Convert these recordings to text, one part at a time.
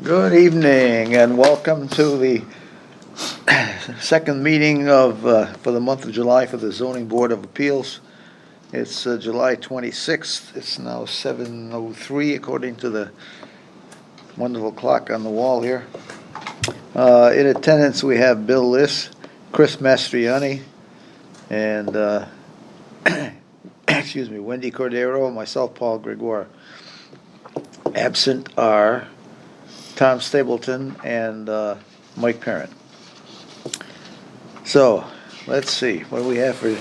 Good evening and welcome to the second meeting for the month of July for the Zoning Board of Appeals. It's July 26th. It's now 7:03 according to the wonderful clock on the wall here. In attendance we have Bill Liss, Chris Mastriani, and excuse me, Wendy Cordero, myself, Paul Gregoire. Absent are Tom Stapleton and Mike Parent. So, let's see, what do we have for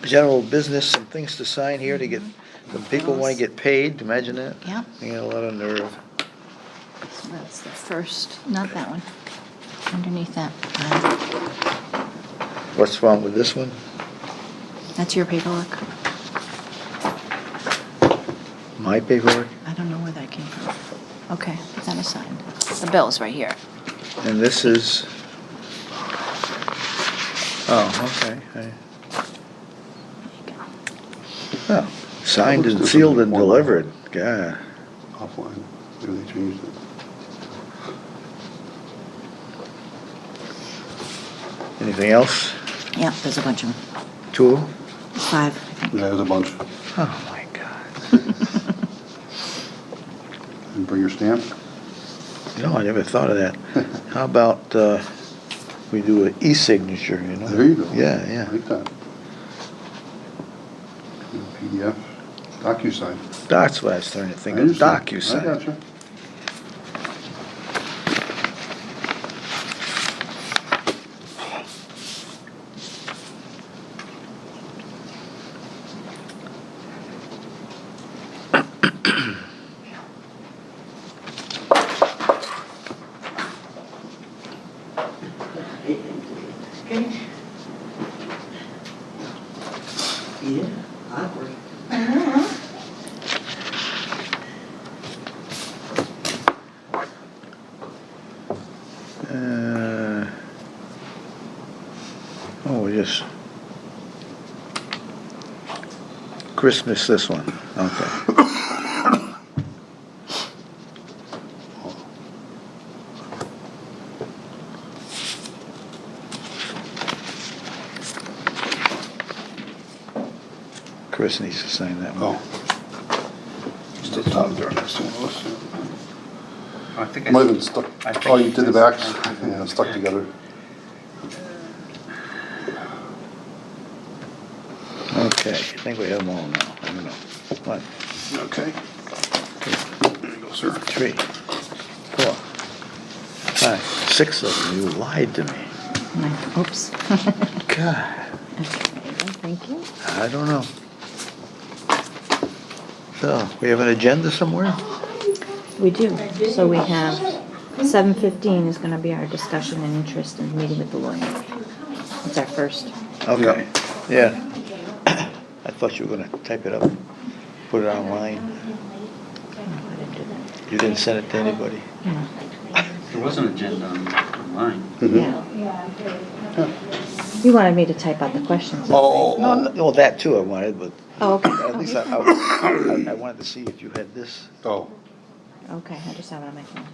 general business, some things to sign here to get, some people want to get paid, imagine that? Yeah. They got a lot of nerve. So that's the first, not that one, underneath that. What's wrong with this one? That's your paperwork. My paperwork? I don't know where that came from. Okay, put that aside. The bill's right here. And this is, oh, okay. There you go. Oh, signed and sealed and delivered, God. Offline, maybe they changed it. Anything else? Yeah, there's a bunch of them. 2 of them? 5, I think. Yeah, there's a bunch. Oh, my God. And bring your stamp. No, I never thought of that. How about, we do an e-signature, you know? There you go. Yeah, yeah. I like that. PDF, DocuSign. That's what I was trying to think I of, understand. I DocuSign. gotcha. Yeah, awkward. Oh, just Christmas, this one, okay. Chris needs to sign that one. Oh. Still top there next to us. I think Might have been stuck. I think Oh, you did the this- backs? okay. Yeah, stuck together. Okay, I think we have them all now, I don't know. 1, Okay. There you go, sir. 3, 4, 5, 6 of them, you lied to me. Oops. God, Thank you. I don't know. So, we have an agenda somewhere? We do. So we have 7:15 is gonna be our discussion and interest in meeting with the lawyer. It's our first. Okay, yeah. I thought you were gonna type it up, put it online. I didn't do that. You didn't send it to anybody? No. There was an agenda online. Yeah. You wanted me to type out the questions. Oh, No, no, well, that too I wanted, but Oh, okay. at least I wanted to see if you had this. oh. Okay, I just have it on my phone.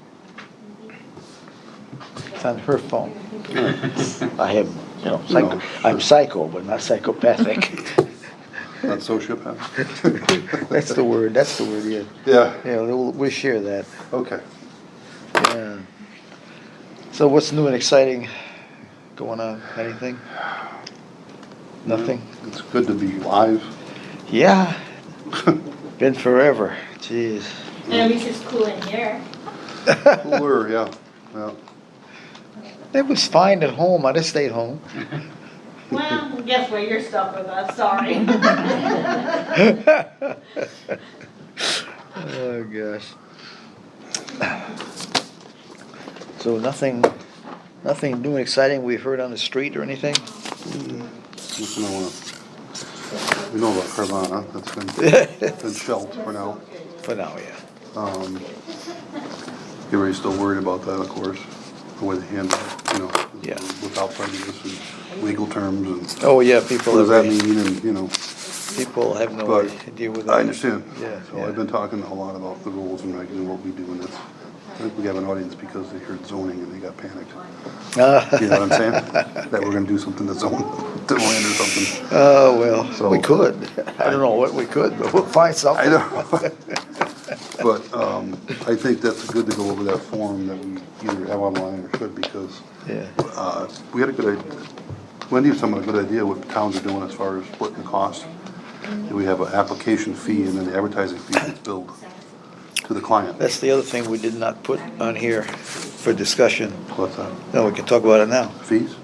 It's on her phone. I have, you know, psycho, No. I'm psycho, but not psychopathic. Not sociopath. That's the word, yeah. Yeah, Yeah, we'll share that, okay. yeah. So what's new and exciting going on? Anything? Nothing? It's good to be live. Yeah, been forever, jeez. And at least it's cool in here. Cooler, yeah. Yeah. It was fine at home, I just stayed home. Well, guess what, you're stuck with us, sorry. Oh, gosh. So nothing new and exciting we've heard on the street or anything? Listen, we know about Carvana, that's been shelved for now. For now, yeah. Everybody's still worried about that, of course, the way they handle it, you know. Yeah. Without prejudice and legal terms and Oh, yeah, people what does that have, mean and, you know. people have no But idea with that. I understand. Yeah, So yeah. I've been talking a lot about the rules and regs and what we do in this. I think we have an audience because they heard zoning and they got panicked. Uh, You know what I'm saying? That we're gonna do something to zone, to land or something. Oh, well, So- we could. I don't know what we could, but we'll find something. I know. But, I think that's good to go over that form that we either have online or should, because, Yeah. we had a good idea. Wendy has some of a good idea what towns are doing as far as splitting the cost. We have an application fee and then the advertising fee that's billed to the client. That's the other thing we did not put on here for discussion. What's that? No, we can talk about it now. Fees?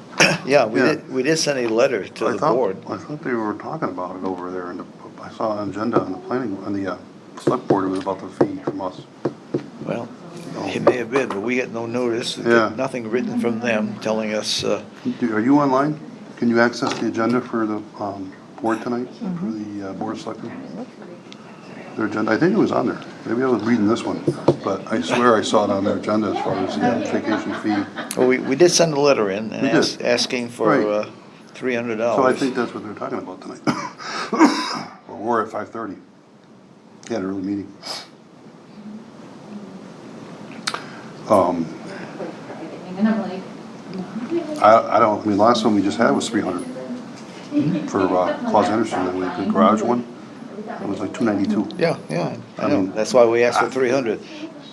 Yeah, Yeah. we did send a letter to the board. I thought they were talking about it over there, and I saw an agenda on the planning, on the, select board, it was about the fee from us. Well, it may have been, but we got no notice. Yeah. Nothing written from them telling us, Are you online? Can you access the agenda for the, board tonight, for the, board of selectmen? Their agenda, I think it was on there. Maybe I was reading this one, but I swear I saw it on their agenda as far as the vacation fee. well, we did send a letter in and We did. asking for Right. $300. So I think that's what they're talking about tonight. Or we're at 5:30. Had an early meeting. I mean, last one we just had was 300 for Claus Henderson, and the garage one, it was like 292. Yeah, I I know. mean, That's why we asked for 300,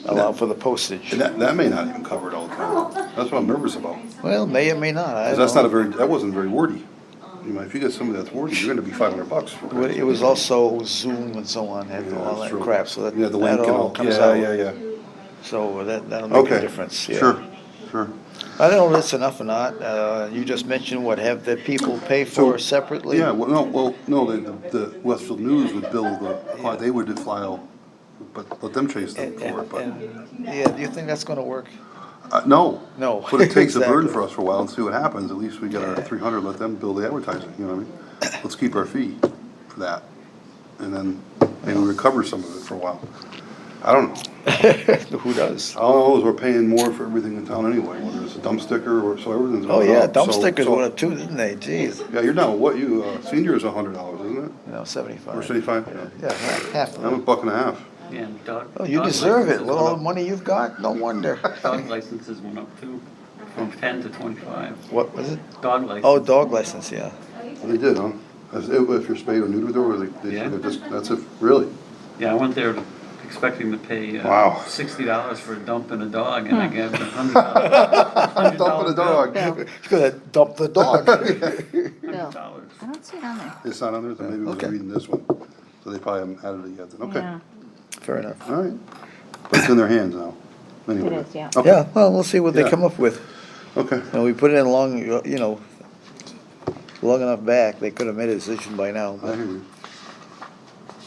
allow for the postage. And that may not even cover it all the time. That's what I'm nervous about. Well, may or may not, I 'Cause don't that's not know. that wasn't very wordy. You know, if you get somebody that's wordy, you're gonna be $500 for it. It was also Zoom and so on, had Yeah, all that's that true. crap, so that Yeah, the link that and all all, comes yeah, out. yeah. So that'll make a Okay, difference, yeah. sure. I don't know if that's enough or not. You just mentioned what have the people pay for separately? Yeah, the Westfield News would bill they would file, but let them chase them for it, but, Yeah, do you think that's gonna work? no. No. But it takes a burden Exactly. for us for a while and see what happens, at least we get our 300, let them bill the advertising, you know what I mean? Let's keep our fee for that, and then maybe recover some of it for a while. I don't know. Who does? All I know is we're paying more for everything in town anyway, whether it's a dump sticker or, so everything's Oh, going yeah, up. dump So- stickers so- went up too, didn't they? Jeez, Yeah, you're down, senior is $100, isn't it? no, 75. Or 75? Yeah, half of I'm it. $1.50. Yeah, and dog. Oh, you dog deserve it, licenses with went all the up. money you've got, no wonder. Dog licenses went up too, from 10 to 25. What was it? Dog license. Oh, dog license, yeah. They did, huh? If you're spayed or neutered, or they Yeah. that's it, really? Yeah, I went there expecting to pay Wow. $60 for dumping a dog, and I gave them $100. Dumping a dog. Bill, You're gonna dump the dog. Bill, $100. I don't see it on there. It's not on there, so maybe we're Okay. reading this one. So they probably haven't added it yet, then, okay. Yeah, Fair enough. All right. But it's in their hands now, anyway. It is, yeah. Okay. Yeah, well, we'll see what they Yeah. come up with. Okay, And we put it in long, long enough back, they could have made a decision by now. I but hear you.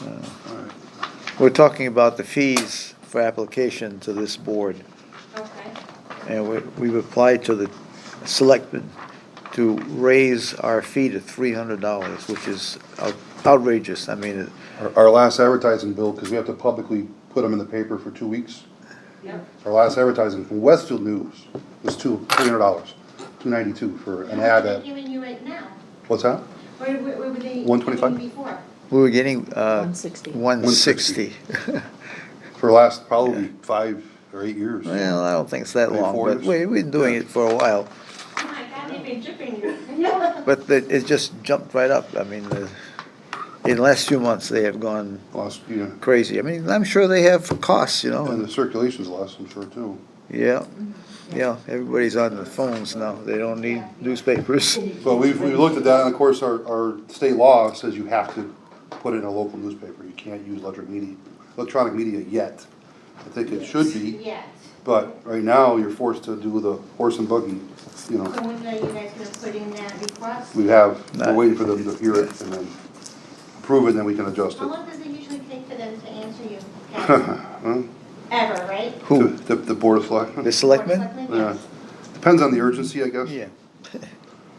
All right. We're talking about the fees for application to this board. Okay. And we've applied to the selectmen to raise our fee to $300, which is outrageous. I mean, Our last advertising bill, because we have to publicly put them in the paper for 2 weeks. Yep. Our last advertising from Westfield News was $300, $292 for an ad How much are they at, giving you right now? what's that? What were they 125? giving before? we were getting 160. 160. For the last probably 5 or 8 years. Well, I don't think it's that Maybe long, 4 but years? we've been doing Yeah. it for a while. Oh my God, they've been jipping you. Yeah. But it just jumped right up. I mean, in the last few months, they have gone Last, you know, crazy. I mean, I'm sure they have costs, and and the circulation's less, I'm sure, too. yeah, everybody's on the phones now. They don't need newspapers. So we looked at that, and of course, our state law says you have to put it in a local newspaper. You can't use electronic media yet. I think it should be, Yes. but right now, you're forced to do the horse and buggy, you know. So when are you guys gonna put in that request? We're waiting for them to hear it and then approve it, and then we can adjust How it. long does it usually take for them to answer you? guys? Huh? Ever, right? Who? The Board of Selectmen? The selectmen? Selectmen? Yeah. Depends on the urgency, I guess. Yeah.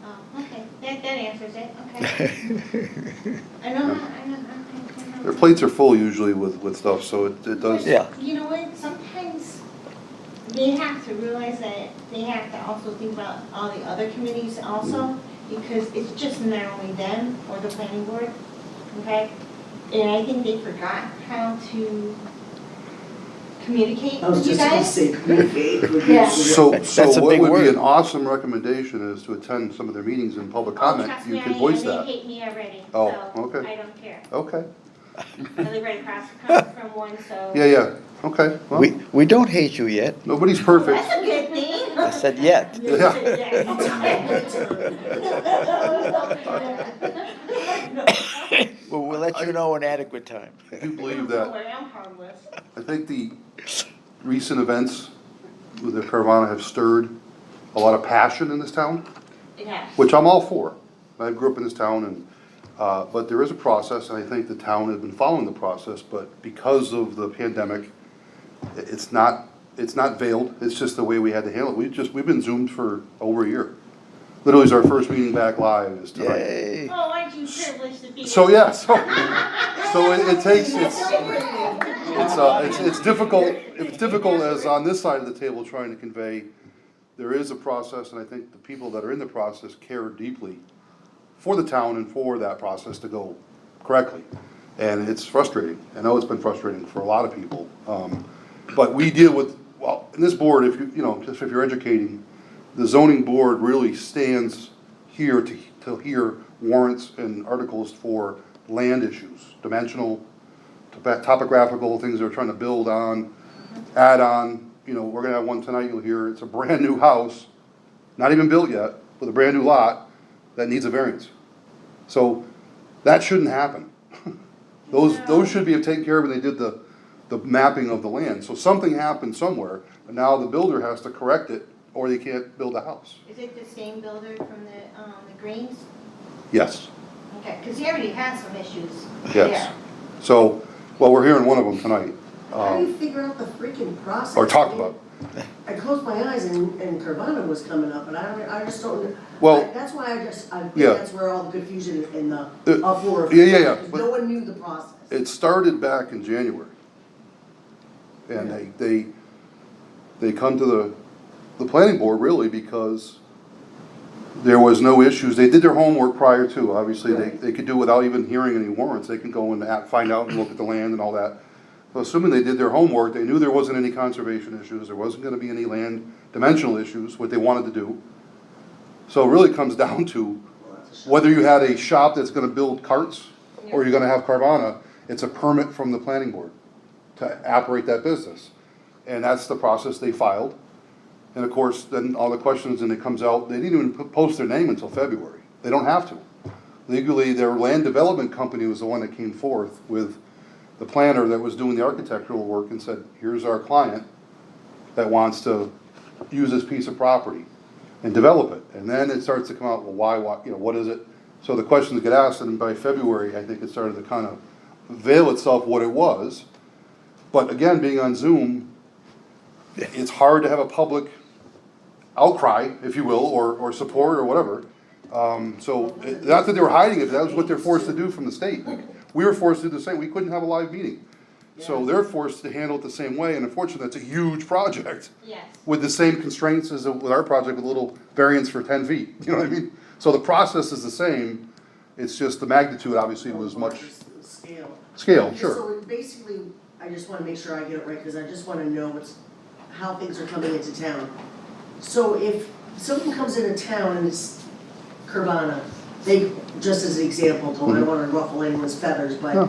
Oh, okay, that answers it, okay. I know. Their plates are full usually with stuff, so it does. Yeah. You know what, sometimes they have to realize that they have to also think about all the other committees also, because it's just not only them or the planning board, okay? And I think they forgot how to communicate I was with you just gonna guys. say communicate with Yeah. you. So That's a what big would be word. an awesome recommendation is to attend some of their meetings in public Oh, comment, trust you me, I could am. voice They that. hate me already, Oh, so okay. I don't care. Okay, I live right across from one, so. yeah, okay, well, We don't hate you yet. nobody's perfect. That's a good thing. I said yet. Well, we'll let you know in adequate time. I do believe Don't that, worry, I'm harmless. I think the recent events with the Carvana have stirred a lot of passion in this town, It has. which I'm all for. I grew up in this town and, but there is a process, and I think the town has been following the process, but because of the pandemic, it's not veiled, it's just the way we had to handle it. We've been Zoomed for over a year. Literally, it's our first meeting back live is tonight. Yay. Oh, aren't you privileged to be? So, yeah, so it takes, it's difficult as on this side of the table trying to convey, there is a process, and I think the people that are in the process care deeply for the town and for that process to go correctly. And it's frustrating. I know it's been frustrating for a lot of people. But we deal with, well, in this board, if just if you're educating, the zoning board really stands here to hear warrants and articles for land issues, dimensional, topographical, things they're trying to build on, add on. We're gonna have one tonight, you'll hear, it's a brand new house, not even built yet, with a brand new lot that needs a variance. So that shouldn't happen. Those should be taken care of when they did the mapping of the land. So something happened somewhere, and now the builder has to correct it, or they can't build a house. Is it the same builder from the Greens? Yes, Okay, because he already has some issues yes. there. So, well, we're hearing one of them tonight. How do you figure out the freaking process? Or talk about it. I closed my eyes and Carvana was coming up, and I just don't. Well, That's why I think yeah. that's where all the confusion and the Uh, uproar. yeah, because but- no one knew the process. It started back in January. And they come to the planning board really because there was no issues. They did their homework prior to, obviously, they could do without even hearing any warrants. They can go and find out and look at the land and all that. So assuming they did their homework, they knew there wasn't any conservation issues, there wasn't gonna be any land dimensional issues, what they wanted to do. So it really comes down to Well, that's a shame. whether you had a shop that's gonna build carts or you're gonna have Carvana, it's a permit from the planning board to operate that business. And that's the process they filed. And of course, then all the questions, and it comes out, they didn't even post their name until February. They don't have to. Legally, their land development company was the one that came forth with the planner that was doing the architectural work and said, here's our client that wants to use this piece of property and develop it. And then it starts to come out, well, why, what is it? So the questions get asked, and by February, I think it started to kind of veil itself what it was. But again, being on Zoom, it's hard to have a public outcry, if you will, or support or whatever. Not that they were hiding it, that was what they're forced to do from the state. We were forced to do the same, we couldn't have a live meeting. So they're forced to handle it the same way, and unfortunately, that's a huge project. Yes. With the same constraints as with our project, with a little variance for 10 feet, you know what I mean? So the process is the same, it's just the magnitude obviously was much, Scale. sure. So basically, I just wanna make sure I get it right, because I just wanna know how things are coming into town. So if someone comes into town and it's Carvana, they, just as an example, I don't wanna ruffle anyone's feathers, but No.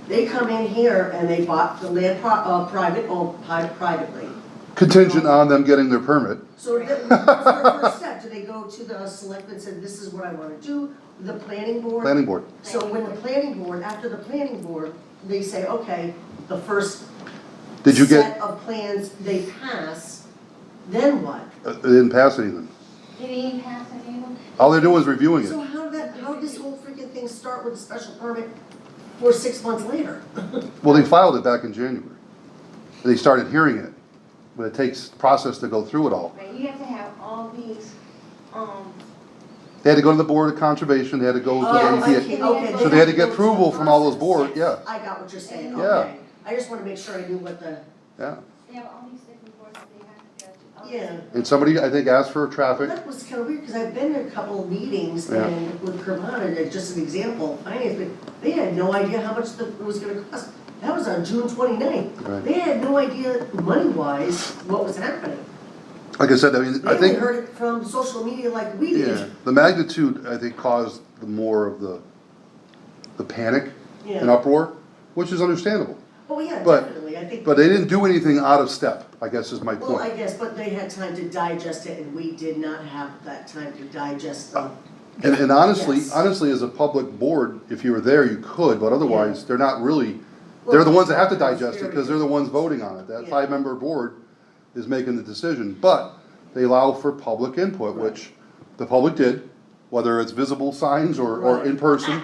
they come in here and they bought the land privately. Contingent on them getting their permit. So what's their first step? Do they go to the selectmen and say, this is what I wanna do, the planning board? Planning board. So when the planning board, after the planning board, they say, okay, the first Did you get, set of plans they pass, then what? they didn't pass anything. Did he even pass any of them? All they're doing is reviewing So it. how did this whole freaking thing start with a special permit for 6 months later? Well, they filed it back in January. They started hearing it, but it takes process to go through it all. Right, you have to have all these, They had to go to the Board of Conservation, they had to go to Oh, the okay, EPA. okay. So they had to get approval from all those boards, Yes, yeah, I got what you're saying, Yeah. okay. I just wanna make sure I knew what the, yeah. they have all these different boards that they have to go to. yeah. And somebody, I think, asked for traffic. That was kind of weird, because I've been to a couple of meetings, Yeah. and with Carvana, just an example, finance, but they had no idea how much it was gonna cost. That was on June 29th. Right. They had no idea, money-wise, what was happening. Like I said, I mean, They I only think, heard it from social media like we yeah, did. the magnitude, I think, caused the more of the panic and Yeah. uproar, which is understandable. Oh, yeah, But- definitely, I think. But they didn't do anything out of step, I guess is my Well, I point. guess, but they had time to digest it, and we did not have that time to digest them. And honestly, Yes. honestly, as a public board, if you were there, you could, but otherwise, they're not really, they're the ones that have to digest it, because they're the ones voting on it. That Yeah. 5-member board is making the decision, but they allow for public input, which the public did, whether it's visible signs or in person.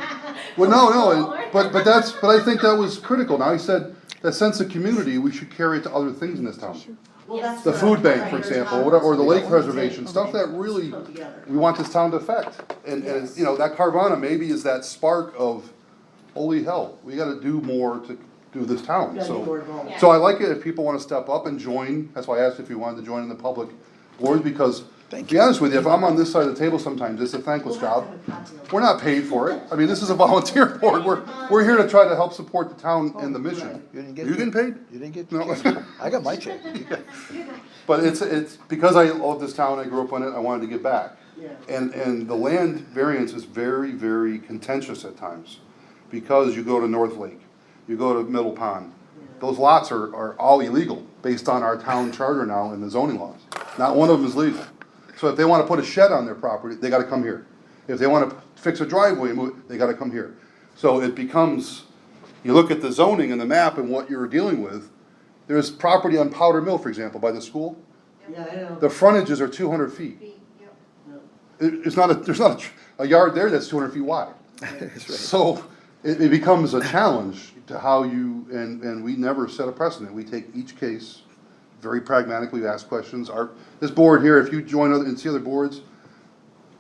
Well, no, but I think that was critical. Now, he said, that sense of community, we should carry it to other things in this town. Well, that's The what food I'm bank, trying for to example, talk whatever, or the about. lake preservation, stuff that really, Come together. we want this town to affect. And, Yes. you know, that Carvana maybe is that spark of, holy hell, we gotta do more to do this town, We gotta be more so. involved. Yeah. So I like it if people wanna step up and join, that's why I asked if you wanted to join in the public boards, because, to be honest with you, if I'm on this side of the table sometimes, it's a thankless We'll have job. to have a cocktail. We're not paid for it, I mean, this is a volunteer board, we're here to try to help support the town and the mission. You didn't get. You getting paid? You didn't get. No. I got my check. But it's, because I love this town, I grew up in it, I wanted to give back. Yeah. And the land variance is very, very contentious at times, because you go to North Lake, you go to Middle Pond. Those lots are all illegal, based on our town charter now and the zoning laws. Not one of them is legal. So if they wanna put a shed on their property, they gotta come here. If they wanna fix a driveway, they gotta come here. So it becomes, you look at the zoning and the map and what you're dealing with, there's property on Powder Mill, for example, by the school. Yeah, I know. The frontages are 200 feet. Yep. There's not a yard there that's 200 feet wide. That's right. So it becomes a challenge to how you, and we never set a precedent. We take each case very pragmatically, we ask questions. This board here, if you join and see other boards,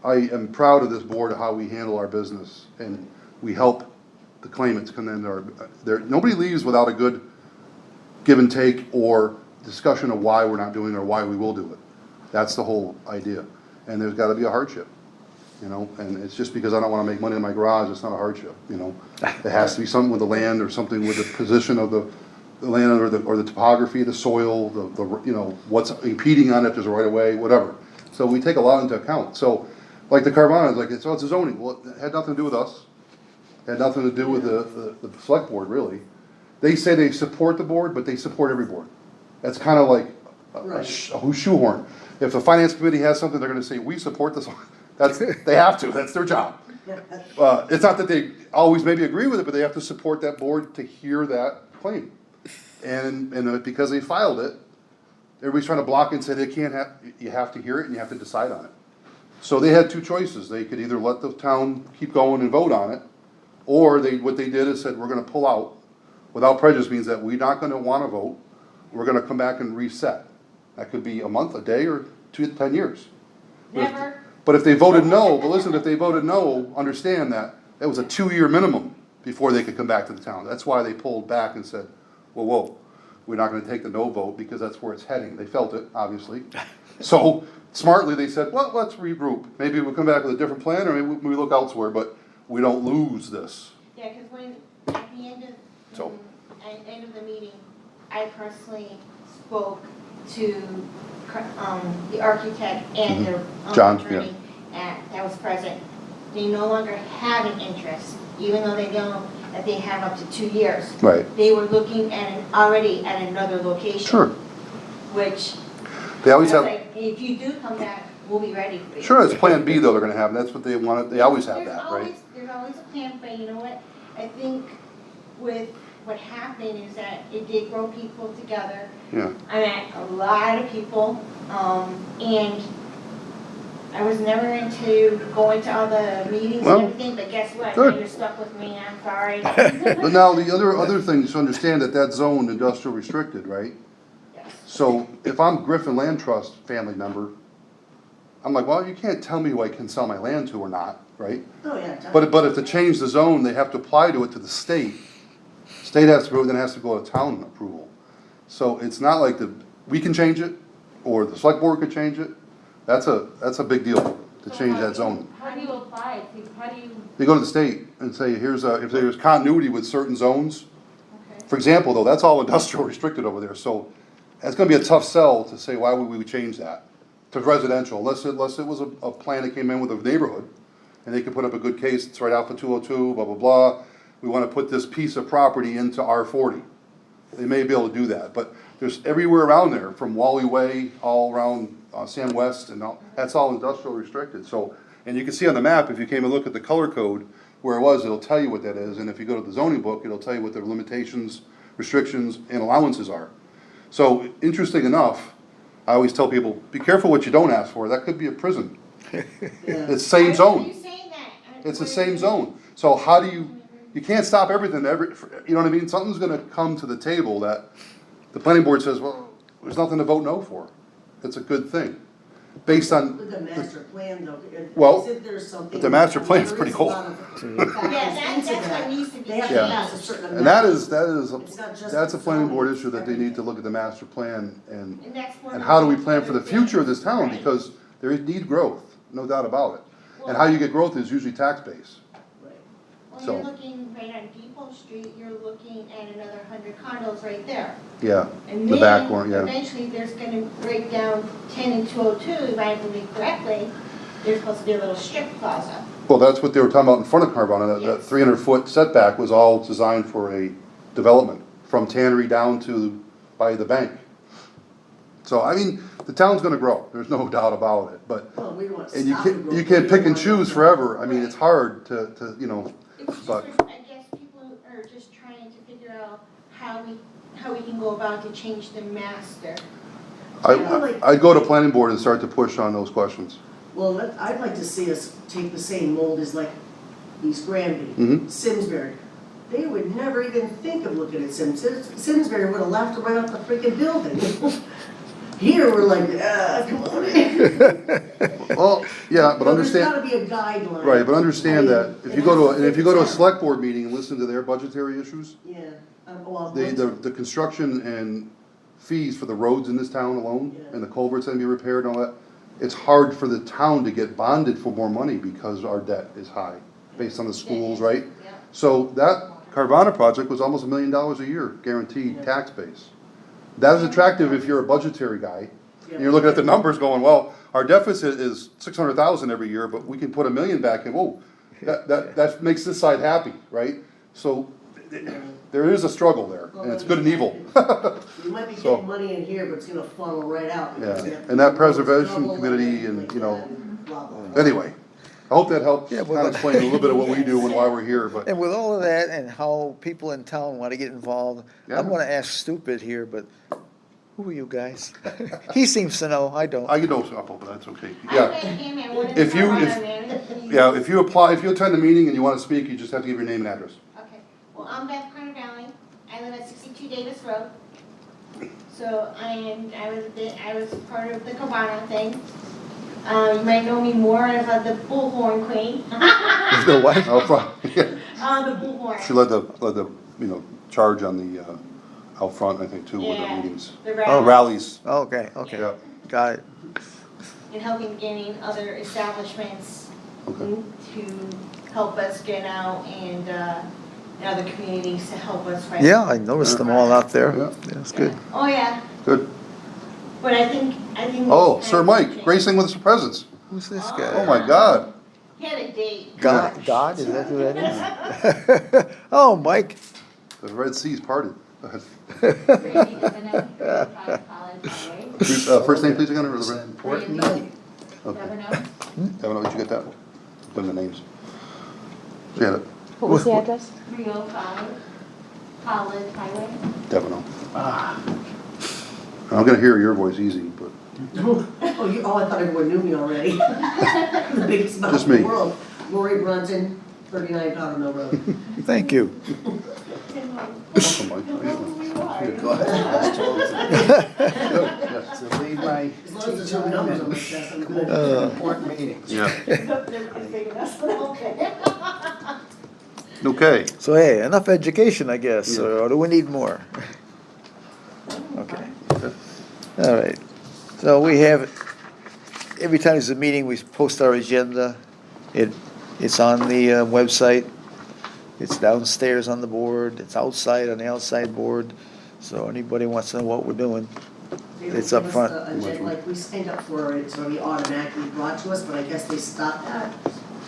I am proud of this board, of how we handle our business. And we help the claimants come in. Nobody leaves without a good give and take or discussion of why we're not doing it or why we will do it. That's the whole idea. And there's gotta be a hardship, you know, and it's just because I don't wanna make money in my garage, it's not a hardship, you know. It has to be something with the land or something with the position of the land or the topography, the soil, you know, what's impeding on it, if there's a right of way, whatever. So we take a lot into account. So, like the Carvanas, like, it's a zoning, well, it had nothing to do with us. It had nothing to do with the select board, really. They say they support the board, but they support every board. That's kind of like a shoehorn. If the finance committee has something, they're gonna say, we support this. They have to, that's their job. It's not that they always maybe agree with it, but they have to support that board to hear that claim. And because they filed it, everybody's trying to block it and say they can't have, you have to hear it and you have to decide on it. So they had two choices. They could either let the town keep going and vote on it, or what they did is said, we're gonna pull out. Without prejudice means that we're not gonna wanna vote, we're gonna come back and reset. That could be a month, a day, or 10 years. Never. But if they voted no, if they voted no, understand that it was a 2-year minimum before they could come back to the town. That's why they pulled back and said, whoa, we're not gonna take the no vote because that's where it's heading. They felt it, obviously. So smartly, they said, well, let's regroup. Maybe we'll come back with a different plan, or maybe we look elsewhere, but we don't lose this. Yeah, because when, at the end So. end of the meeting, I personally spoke to, the architect and their John, attorney that was present. They no longer have an interest, even though they know that they have up to 2 years. Right. They were looking already at another location. Sure. Which, They I always was have, like, if you do come back, we'll be ready for you. sure, it's Plan B though they're gonna have, and that's what they want, they always have that, right? There's always a plan, but you know what? I think with what happened is that it did grow people together. Yeah. I met a lot of people, and I was never into going to all the meetings Well, and everything, but guess what? good. Now you're stuck with me, I'm sorry. But now, the other thing is to understand that zone industrial restricted, right? Yes. So if I'm Griffin Land Trust family member, I'm like, well, you can't tell me who I can sell my land to or not, right? Oh, yeah. definitely. But if to change the zone, they have to apply to it to the state. State has to approve, then it has to go to town approval. So it's not like we can change it, or the select board could change it. That's a big deal to change that zone. How do you apply? How do you, They go to the state and say, if there's continuity with certain zones, Okay. for example, though, that's all industrial restricted over there, so that's gonna be a tough sell to say, why would we change that to residential, unless it was a plan that came in with a neighborhood, and they could put up a good case, it's right out for 202, blah, blah, blah, we wanna put this piece of property into R40. They may be able to do that, but there's everywhere around there, from Wally Way, all around Sam West, and all, that's all industrial restricted, so, and you can see on the map, if you came and look at the color code, where it was, it'll tell you what that is, and if you go to the zoning book, it'll tell you what the limitations, restrictions, and allowances are. So, interesting enough, I always tell people, be careful what you don't ask for, that could be a prison. Yeah. It's same Why are zone, you saying that? it's the same zone, so how do you can't stop everything, you know what I mean, something's gonna come to the table that the planning board says, well, there's nothing to vote no for, it's a good thing, based on. With the master plan though, Well, isn't there something? but the master plan's there pretty is a cool. lot of Yeah, factors that's into what that. needs to be They have to Yeah. pass a certain amount. And that is, It's not just that's a the planning board zoning, issue that they need to everything. look at the master plan and that's one and of how do the we plan for the other future of things. this town, Right. because there is need growth, no doubt about it. And how you get growth is usually tax base. Right. Well, So- you're looking right on Depot Street, you're looking at another 100 condos right there. Yeah, And the back then, one, yeah. eventually, there's gonna break down 10 and 202, if I believe correctly, there's supposed to be a little strip plaza. Well, that's what they were talking about in front of Carvana, that Yes. 300-foot setback was all designed for a development, from Tannery down to by the bank. So, I mean, the town's gonna grow, there's no doubt about it, but, Well, we don't want to and you stop the can't, growth, you but can't we pick don't and want choose to- forever, I mean, it's hard to, you know, It's just, but. I guess people are just trying to figure out how we can go about to change the master. I'd go to planning board and start to push on those questions. Well, I'd like to see us take the same mold as like East Granby, Mhm. Simsbury. They would never even think of looking at Simsbury would have laughed right out the freaking building. Here, we're like, come on in. Well, yeah, but understand, There's gotta be a guideline. right, but understand that if It you go has to, and if you go to a fit select board meeting and listen to their budgetary issues, Yeah, well. the construction and fees for the roads in this town alone, Yeah. and the culverts that be repaired and all that, it's hard for the town to get bonded for more money because our debt is high, based on the schools, right? Yeah. So that Carvana project was almost $1 million a year, guaranteed Yeah. tax base. That is attractive if you're a budgetary guy, Yeah. and you're looking at the numbers going, well, our deficit is 600,000 every year, but we can put $1 million back in, whoa, that makes this side happy, right? So, there is a struggle there, and it's good and evil. You might be So- getting money in here, but it's gonna funnel right out. because Yeah. you have And that to preservation double committee it and, like you know, that and blah, blah, blah. Anyway, I hope that helps Yeah, kind well, of explain a little bit of what we do and why we're here, but, And with all of that and how people in town want to get involved, Yeah. I'm gonna ask stupid here, but who are you guys? He seems to know, I don't. I can know something, but that's okay. I Yeah, met him at one of If the you- Carvana if- meetings. yeah, if you attend the meeting and you wanna speak, you just have to give your name and address. Okay, well, I'm Beth Carnavale, I live at 62 Davis Road. So, I was part of the Carvana thing. You might know me more as the bullhorn queen. The what? Out front, yeah. The bullhorn. She led the, charge on the, out front, I think, too, with the Yeah. meetings. The Oh, rallies, Okay, yeah, okay, got it. And helping getting other establishments okay. to help us get out and other communities to help us. Right? Yeah, I noticed them all out there. Yeah. That's good. Oh, yeah, Good. but I think. Oh, this Sir time- Mike, gracing with his presence. Who's this Oh, guy? my God. He had a date. God, is that who that is? Oh, Mike. The Red Sea's parted. Go ahead. Randy Devino, 35 College Highway. First name, please, again, or the Randy Okay. Devino, Devin, did you get that? Put in the names. She had it, What was the address? 305 College Highway. Devin. I'm gonna hear your voice easy, but Oh, I thought everyone knew me already. The biggest mouth Just in the me. world. Lori Brunton, 39 Powder Mill Road. Thank you. welcome, Mike. Yes. To leave my As long as there's no numbers on my chest, I'm good. important meetings. Yeah. Okay. Okay, So hey, enough education, I guess, Yeah. or do we need more? Okay. All right. So we have, every time there's a meeting, we post our agenda. It's on the website. It's downstairs on the board, it's outside on the outside board, so anybody wants to know what we're doing. They It's don't up give us front. a agenda, like, we signed up for it, it's gonna be automatically brought to us, but I guess they stopped that.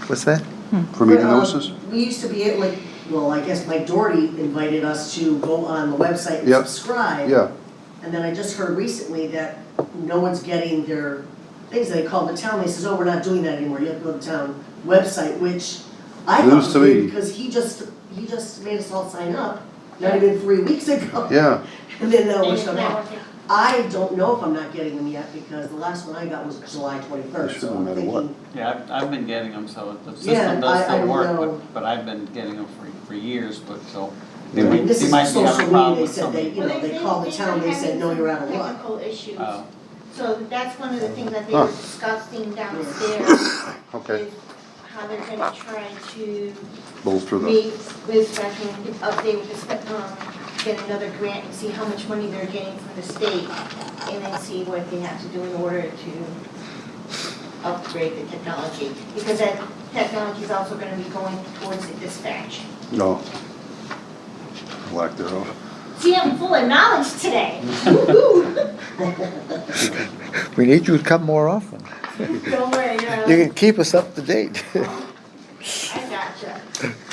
What's that? For meeting But, notices? We used to be able, like, well, I guess Mike Doherty invited us to go on the website and Yep. subscribe. Yeah, And then I just heard recently that no one's getting their things, they called the town, they says, oh, we're not doing that anymore, you have to go to the town website, which I thought News was to weird, me. because he just made us all sign up, not even 3 weeks ago. yeah. And then And we're it's shut not off. working. I don't know if I'm not getting them yet, because the last one I got was July It 23rd, should, so no I'm matter what. thinking, Yeah, I've been getting them, so the Yeah, system does I still don't work, know. but I've been getting them for years, but so. Yeah. I mean, this they is might be having a social problem media, they with said somebody. they, you know, they called the town, they said, no, you're out of luck. Technical issues. Oh. So that's one of the things that they Huh. were discussing downstairs. Okay. Is how they're gonna try to Bolster the, meet with special, update with the, get another grant and see how much money they're getting from the state. And then see what they have to do in order to upgrade the technology. Because that technology is also gonna be going towards the dispatch. no. Lack thereof. See, I'm full of knowledge today. Woo-hoo. We need you to come more often. Don't worry, You can keep us up to date. I gotcha.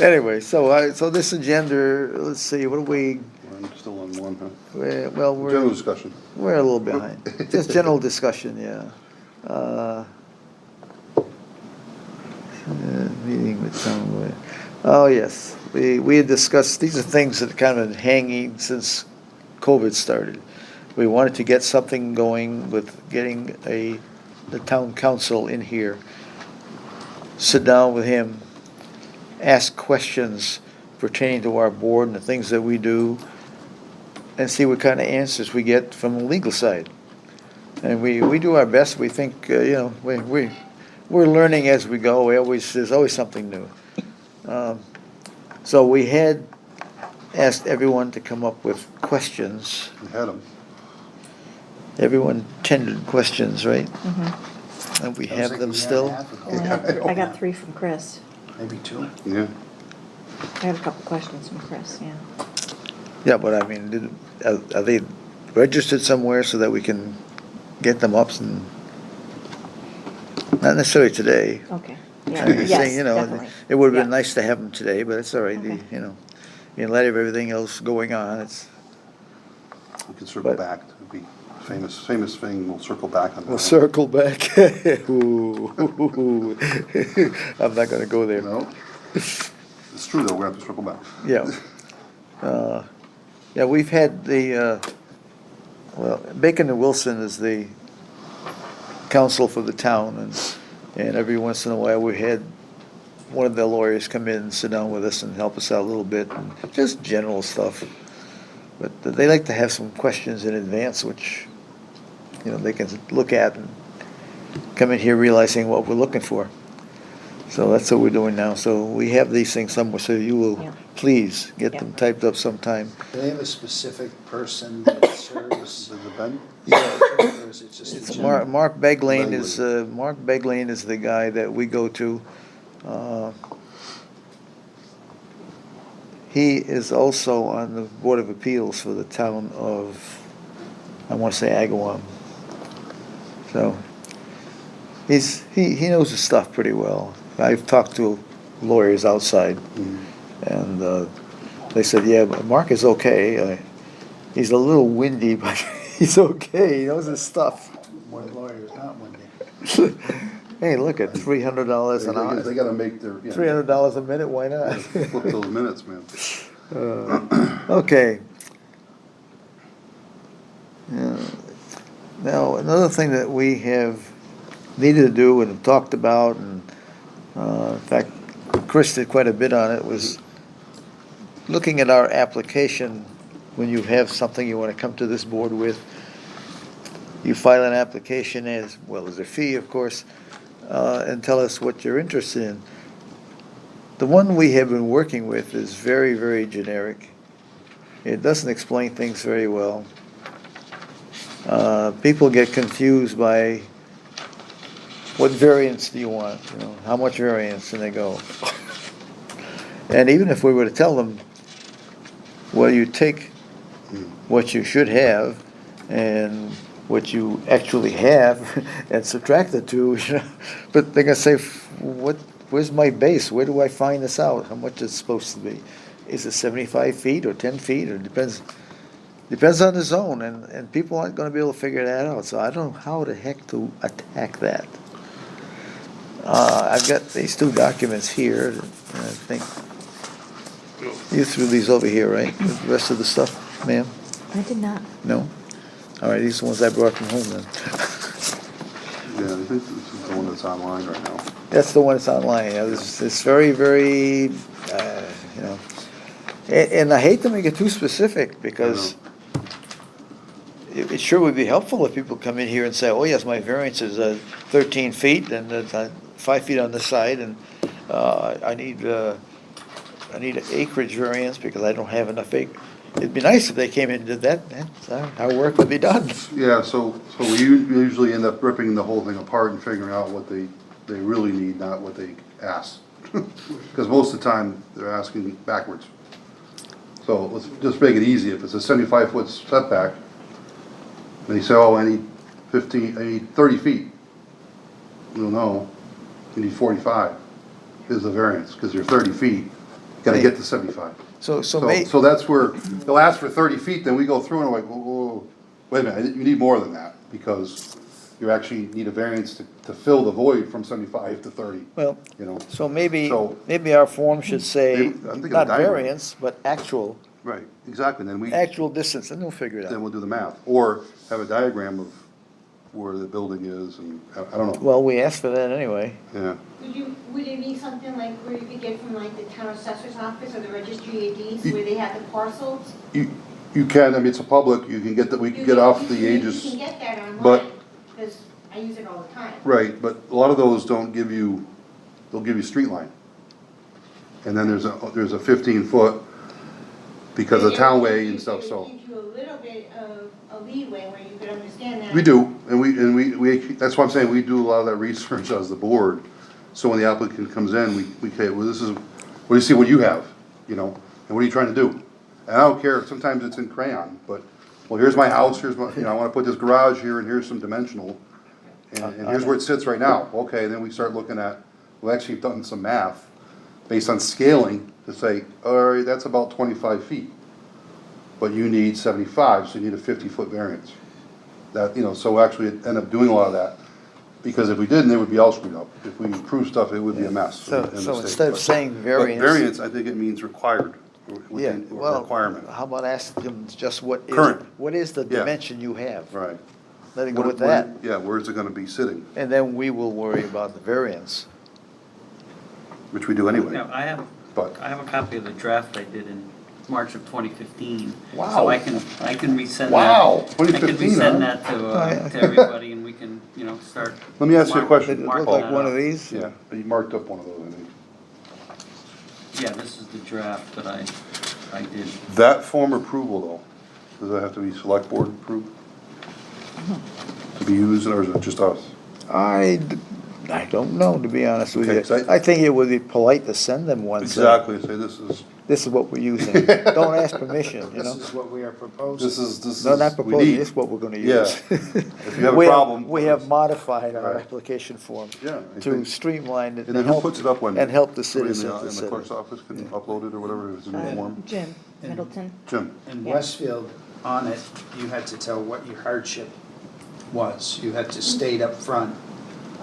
Anyway, so this agenda, let's see, what are we, I'm still on one, huh? well, General we're discussion. a little behind. Just general discussion, yeah. Meeting with someone. Oh, yes, we had discussed, these are things that kind of been hanging since COVID started. We wanted to get something going with getting the town council in here, sit down with him, ask questions pertaining to our board and the things that we do, and see what kind of answers we get from the legal side. And we do our best. We think, we're learning as we go. There's always something new. So we had asked everyone to come up with questions. We had them. Everyone tendered questions, right? And we have them still. I got 3 from Chris. Maybe 2. Yeah. I have a couple questions from Chris, yeah. Yeah, but I mean, are they registered somewhere so that we can get them up and, not necessarily today. Okay, yeah, I'm just yes, saying, definitely. it would have been Yeah. nice to have them today, but it's all right, Okay. in light of everything else going on, it's, We can circle But- back. It'll be famous thing. We'll circle back on that. we'll circle back. Ooh. I'm not gonna go there. No. It's true though. We have to circle back. Yeah. Yeah, we've had Bacon and Wilson is the counsel for the town, and every once in a while we had one of the lawyers come in and sit down with us and help us out a little bit, and just general stuff. But they like to have some questions in advance, which, they can look at and come in here realizing what we're looking for. So that's what we're doing now. So we have these things somewhere, so you will Yeah. please get Yeah. them typed up sometime. Do they have a specific person that serves? Is it Ben? Or is it just a It's general? Mark Beglane is the guy that we go to. He is also on the Board of Appeals for the town of, I want to say Agawam. So, he knows his stuff pretty well. I've talked to lawyers outside, and they said, yeah, but Mark is okay. He's a little windy, but he's okay. He knows his stuff. One lawyer is not one day. Hey, look at $300 an They hour. gotta make their, $300 a minute, why not? flip those minutes, man. Okay. Yeah. Now, another thing that we have needed to do and have talked about, and in fact, Chris did quite a bit on it, was looking at our application. When you have something you want to come to this board with, you file an application as well as a fee, of course, and tell us what you're interested in. The one we have been working with is very, very generic. It doesn't explain things very well. People get confused by what variance do you want, how much variance, and they go. And even if we were to tell them, well, you take what you should have and what you actually have and subtract the two, you know, but they're gonna say, where's my base? Where do I find this out? How much it's supposed to be? Is it 75 feet or 10 feet, or depends on the zone, and people aren't gonna be able to figure that out, so I don't know how the heck to attack that. I've got these two documents here, and I think you threw these over here, right? The rest of the stuff, ma'am? I did not. No? All right, these are the ones I brought from home then. Yeah, I think this is the one that's online right now. That's the one that's online, yeah, it's very, very, you know, and I hate to make it too specific, because it sure would be helpful if people come in here and say, oh yes, my variance is 13 feet, and it's 5 feet on this side, and I need an acreage variance because I don't have enough acre. It'd be nice if they came in and did that, that's how work would be done. Yeah, so we usually end up ripping the whole thing apart and figuring out what they really need, not what they ask. Because most of the time, they're asking backwards. So let's just make it easy. If it's a 75-foot setback, and they say, oh, I need 30 feet. Well, no, you need 45 is the variance, because you're 30 feet, you gotta get to 75. So So that's where, they'll ask for 30 feet, then we go through and we're like, whoa, wait a minute, you need more than that, because you actually need a variance to fill the void from 75 to 30, Well, you know? so maybe So- our form should say, Maybe- I'm thinking not of diagram. variance, but actual Right, exactly, then distance, and they'll figure it then out. we'll do the math, or have a diagram of where the building is, and I don't know, Well, we asked for that anyway. yeah. Would it be something like where you could get from like the town assessor's office or the registry of deeds where they have the parcels? You can, I mean, it's a public, you can get that, we can get off the You ages, can get that online, but- because I use it all the time. right, but a lot of those don't give you, they'll give you street line. And then there's a 15-foot, because of townway and stuff, so. It gives you a little bit of a leeway where you could understand that. We do, and we, that's what I'm saying, we do a lot of that research as the board. So when the applicant comes in, we say, well, this is, what do you see, what you have, you know, and what are you trying to do? And I don't care, sometimes it's in crayon, but, well, here's my house, here's my, you know, I wanna put this garage here, and here's some dimensional. And here's where it sits right now, okay, then we start looking at, we actually have done some math, based on scaling, to say, all right, that's about 25 feet. But you need 75, so you need a 50-foot variance. That, you know, so we actually end up doing a lot of that, because if we didn't, it would be all screwed up. If we approved stuff, it would be a mess. So and a mistake. instead of But- saying but variance. variance, I think it means required, Yeah, within, or well, requirement. how about ask them just what is. Current. What is the Yeah. dimension you have? Right. Let it go Where- with that, Yeah, where's it gonna be sitting, and then we will worry about the variance. which we do anyway, Now, I have but, a copy of the draft I did in March of 2015. Wow. So I can resend that. Wow, I can 2015, huh? resend that to everybody, and we can, you know, start. let me ask you a mark- question. Did it mark look like that one up. of these? Yeah, you marked up one of those, I think. Yeah, this is the draft that I did. That form approval though, does that have to be select board approved? To be used, or is it just us? I don't know, to be honest with Okay, you. so I think it would be polite to send them one. saying, Exactly, say This is what we're using. Don't ask permission, you This know? is what we are proposing. this is, No, not we proposing, need. this is what we're gonna Yeah. use. If you have a We problem. We have modified our Right. application form Yeah, I to think- streamline it And then who puts it up when? and help the somebody citizens. In to the clerk's sit. office can upload it or whatever, if it's a new form? Jim Middleton. Jim, In Westfield, on it, you had to tell what your hardship was. You had to state up front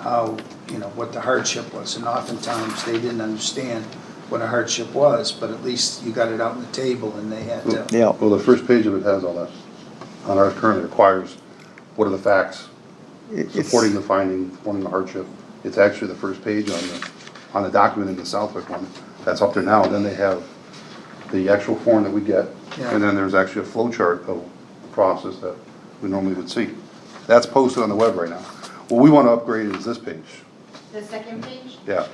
how, you know, what the hardship was. And oftentimes, they didn't understand what a hardship was, but at least you got it out on the table and they had to. Yeah, well, the first page of it has all that. On our current, it requires, what are the facts it's, supporting the finding, supporting the hardship. It's actually the first page on the document in the Southwick one. That's up there now, and then they have the actual form that we get. Yeah. And then there's actually a flow chart of the process that we normally would see. That's posted on the web right now. What we want to upgrade is this page, The second page? yeah.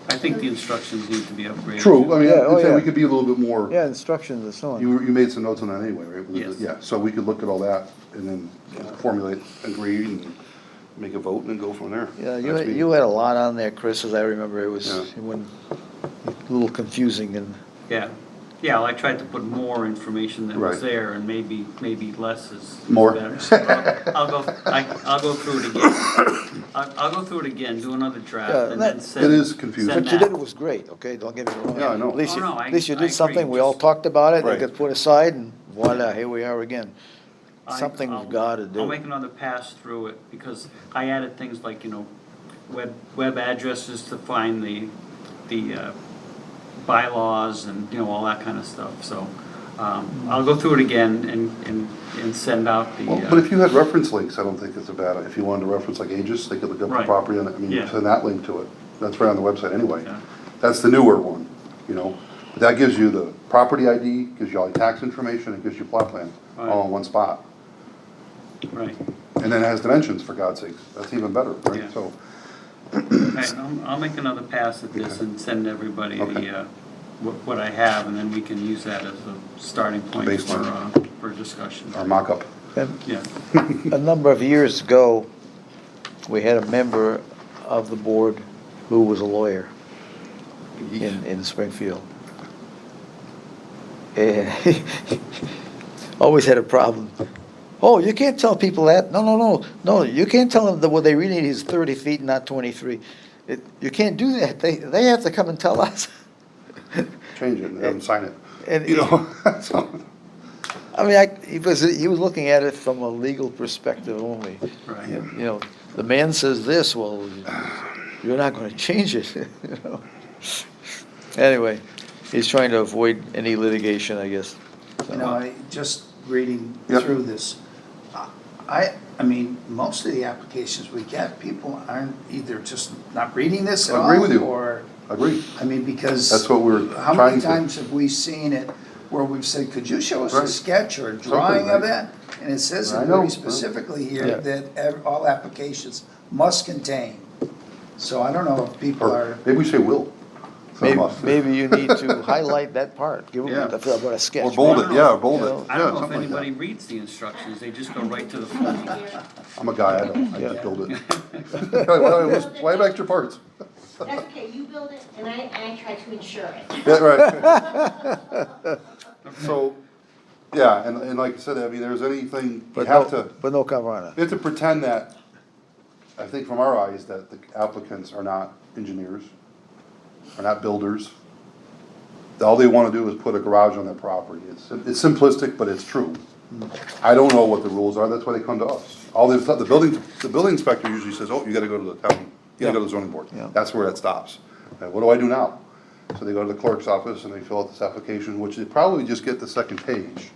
I think the instructions need to be upgraded. True, I mean, Yeah, oh, I'm saying yeah. we could be a little bit more, yeah, instructions and so on. you made some notes on that anyway, right? Yes. Yeah, so we could look at all that and then formulate, agree, and make a vote and then go from there. Yeah, That's me. you had a lot on there, Chris, as I remember, it was Yeah. when little confusing and, Yeah, yeah, well, I tried to put more information that was Right. there, and maybe less is More. better. So I'll go through it again. I'll go through it again, do another Yeah, draft, and then that- send. It is confusing. send what you that. did was great, okay, don't get me wrong. Yeah, I know. At least you, Oh, no, at least you I did something, agree, we all just- talked about it, Right. it got put aside, and voila, here we are again. Something I'll- we've gotta I'll do. make another pass through it, because I added things like, web addresses to find the bylaws and, all that kind of stuff, so, I'll go through it again and send out the. Well, but if you had reference links, I don't think it's a bad, if you wanted to reference like Aegis, they could look up the Right. property on it, I mean, you Yeah. send that link to it. That's right on the website anyway. Yeah. That's the newer one, But that gives you the property ID, gives you all your tax information, it gives you plot plan, all Right. in one spot. Right, And then it has dimensions, for God's sakes, that's even better, right? Yeah. So, okay, I'll make another pass at this and send everybody Okay. what I have, and then we can use that as a starting point Baseline. for discussion. our mock-up. And Yeah, a number of years ago, we had a member of the board who was a lawyer in Springfield. And he always had a problem. Oh, you can't tell people that. No, you can't tell them that what they really need is 30 feet, not 23. You can't do that. They have to come and tell us. Change it and have them sign it. And So, I mean, he was looking at it from a legal perspective only. right. The man says this, well, you're not gonna change it, Anyway, he's trying to avoid any litigation, I guess. So- I just reading Yep. through this, I mean, most of the applications we get, people aren't either just not reading this at I all. agree with you. Or, Agreed. I mean, because. That's what we're How trying many to. times have we seen it where we've said, could you show us Right. a sketch or a drawing right. of that? And it says I it know. very specifically Yeah. here that all applications must contain. So I don't know if people Or are, maybe we say will. It's not Maybe, must. maybe you need to highlight that part, give Yeah. them about a sketch. Or bold it, yeah, or bold You it. know, I Yeah, don't know if something like that. anybody reads the instructions, they just go right to the form. I'm a guy, I don't, I Yeah. just build it. Why have extra parts? That's okay, you build it, and I try to ensure it. Yeah, right. So, yeah, and like I said, I mean, there's anything, you But have no, to, but no cover on it. you have to pretend that, I think from our eyes, that the applicants are not engineers, are not builders. All they wanna do is put a garage on their property. It's simplistic, but it's true. I don't know what the rules are, that's why they come to us. The building inspector usually says, oh, you gotta go to the town, you gotta go to the zoning board. Yeah. That's where it stops. What do I do now? So they go to the clerk's office and they fill out this application, which they probably just get the second page.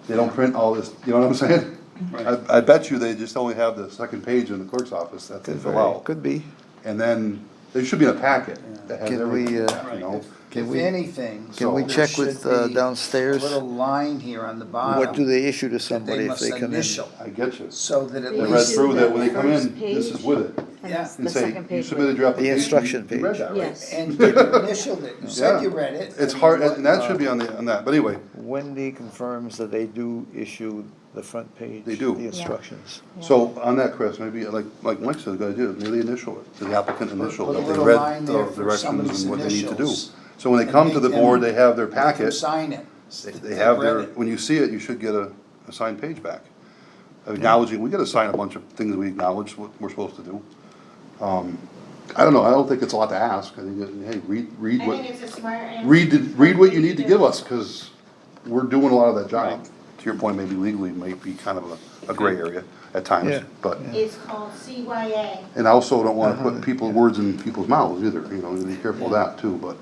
They don't print all this, you know what I'm saying? Right. I bet you they just only have the second page in the clerk's office that they Could fill very- out. Could be. And then, they should be in a packet that has Can we, everything, you know? Can if we, anything. can we there check with should be downstairs? A little line here on the bottom. What do they issue to that somebody if must they come in? initial, I get you. so that at They read least. through that when they come First in, this is page. with it. And Yeah. the And say, second you page. submitted your application. instruction you read page. that, right? Yes. And you initialed it, you said Yeah. you read it. It's and hard, what- and that should be on that, but anyway, Wendy confirms that they do issue the front page. They do. The Yeah. instructions. so on that, Chris, maybe, like Mike said, gotta do, maybe they initial it, the applicant initial, Put a that they little read line the there for directions somebody's and what they need to do. initials. So when they And come to make the them- board, they have their Make them packet, sign it. they have read their, it. when you see it, you should get a signed page back. Acknowledging, we gotta sign a bunch of things we acknowledge what we're supposed to do. I don't know, I don't think it's a lot to ask, I think, hey, read I what. think it's a smart and. Read what you need to give us, cause we're doing a lot of that job. To your point, maybe legally might be kind of a gray area at Yeah. times, but, It's called CYA. and I also don't wanna put words in people's mouths either, you know, be careful of that too, but,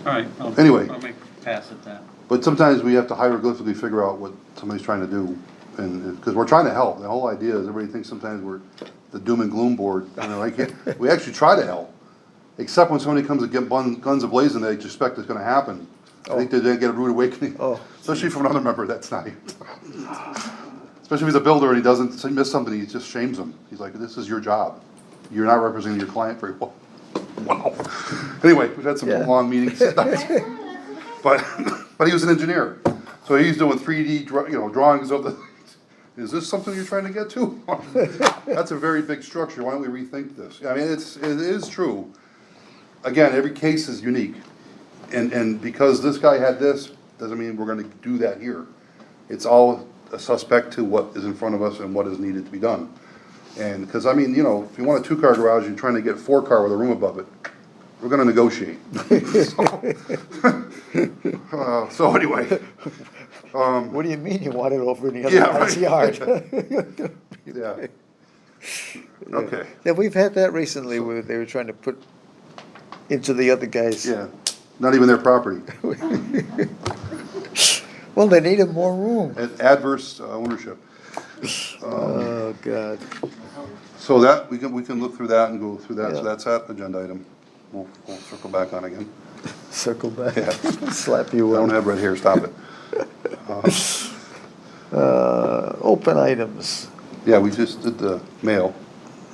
All right, Anyway. I'll make a pass at that. but sometimes we have to hieroglyphically figure out what somebody's trying to do. And, cause we're trying to help, the whole idea is, everybody thinks sometimes we're the doom and gloom board, you know, we actually try to help. Except when somebody comes to get guns ablazing, they expect it's gonna happen. I think they get a rude awakening. Oh. Especially from another member, that's not even. Especially if he's a builder and he doesn't, he missed something, he just shames him. He's like, this is your job. You're not representing your client very well. Wow. Anyway, we've had some Yeah. long meetings. But he was an engineer. So he's doing 3D, drawings of the, is this something you're trying to get to? That's a very big structure, why don't we rethink this? I mean, it is true. Again, every case is unique, and because this guy had this, doesn't mean we're gonna do that here. It's all a suspect to what is in front of us and what is needed to be done. And, because I mean, you know, if you want a 2-car garage and you're trying to get 4-car with a room above it, we're gonna negotiate. So anyway, What do you mean you want it over in the Yeah, other guy's right. yard? yeah. Okay, Yeah, we've had that recently where they were trying to put into the other guy's. yeah, not even their property. Well, they needed more room. Adverse ownership. Oh, God. So that, we can look through that and go through that, so Yeah. that's that agenda item. We'll circle back on again. Circle back. Yeah. Slap I you don't in. have red hair, stop it. Open items. Yeah, we just did the mail,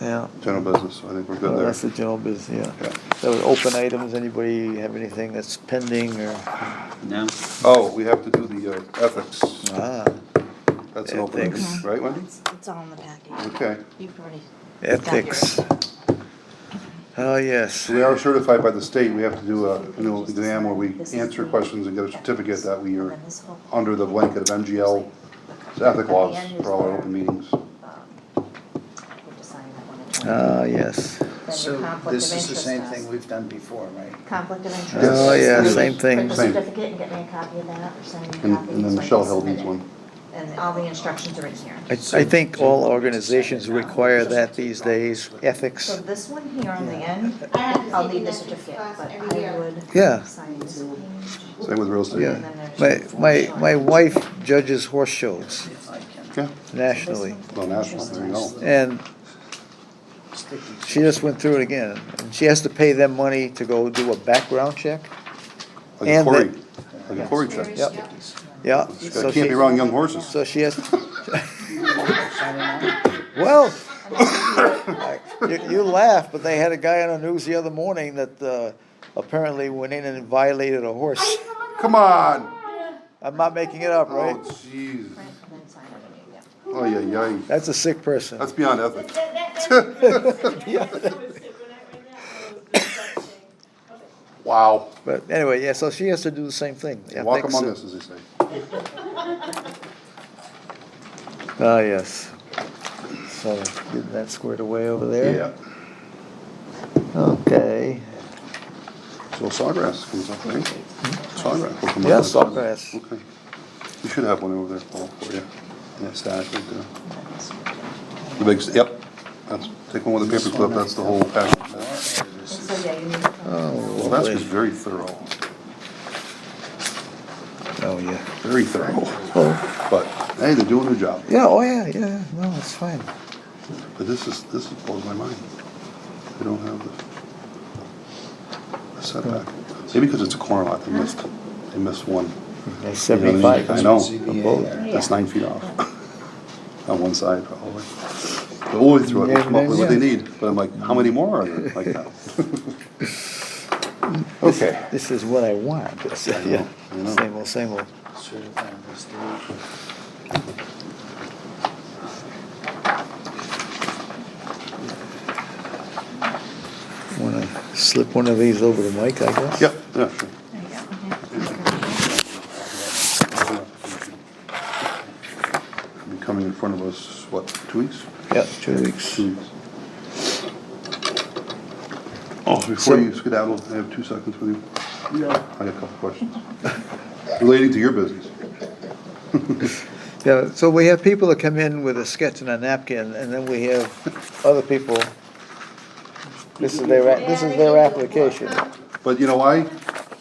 Yeah. general business, so I think we're Oh, good there. that's the general business, yeah. Yeah. That was open items. Anybody have anything that's pending or? No? Oh, we have to do the ethics, Ah, that's an open item, Ethics. right, Wendy? It's all in the package. Okay. You've already. ethics. Oh, yes. So we are certified by the state, we have to do a annual exam where we answer questions and get a certificate that we are under the blanket of MGL ethic laws for all our open meetings. Ah, yes. So this is the same thing we've done before, right? Conflict of interest. Yes. Oh, yeah, Print- same thing. Print the Same. certificate and get me a copy of that, or send me a And copy. and then so I Michelle can held needs submit it. one. And all the instructions are in here. I think all organizations require that these days, ethics. So this one here on the end, I have to I'll take need an the ethics certificate, class but every I year. would Yeah. sign this page. Same with real estate. Yeah, my wife judges horse shows If I can. Yeah, nationally, well, national, there you go. and Sticky. she just went through it again. And she has to pay them money to go do a background check. Like a And Cory, the- like a Cory check. Yep. Yeah. So Can't be wrong, young horses. So she has, well, you laugh, but they had a guy on the news the other morning that apparently went in and violated a horse. Come on! I'm not making it up, Oh, right? jeez. Print and then sign it, yeah. Oh, yeah, yeah. That's a sick person. That's beyond ethics. Wow. But anyway, yeah, so she has to do the same thing. Walk 'em Ethics on and- this, as they say. Ah, yes. So getting that squared away over there. Yeah. Okay. So Sawgrass comes up, right? Sawgrass will come up. Yeah, next. Sawgrass. Okay. You should have one over there, Paul, for you. Yeah, stack right there. The big, yep. That's, take one with a paper clip, that's the whole package. So, yeah, you need to. Well, that's just very thorough, Oh, yeah. very thorough. Oh, But, hey, they're doing their job. yeah, oh, yeah, yeah, no, it's fine. But this blows my mind. They don't have the setback. Maybe because it's a corner lot, they missed one. That's You know what I 75. mean? I know. ZBA. That's 9 feet off. On one side, probably. But we'll way through it, we'll come up with what they need. But I'm like, how many more are there like that? Okay. This is what I want. Yeah, I know. same old, same old. Certified by state. Wanna slip one of these over to Mike, I guess? Yep, yeah, sure. There you go. Be coming in front of us, what, 2 weeks? Yeah, 2 weeks. 2 weeks. Oh, before you skedaddle, I have 2 seconds with you. I got a couple questions. Relating to your business. Yeah, so we have people that come in with a sketch and a napkin, and then we have other people, this is their application. But you know why?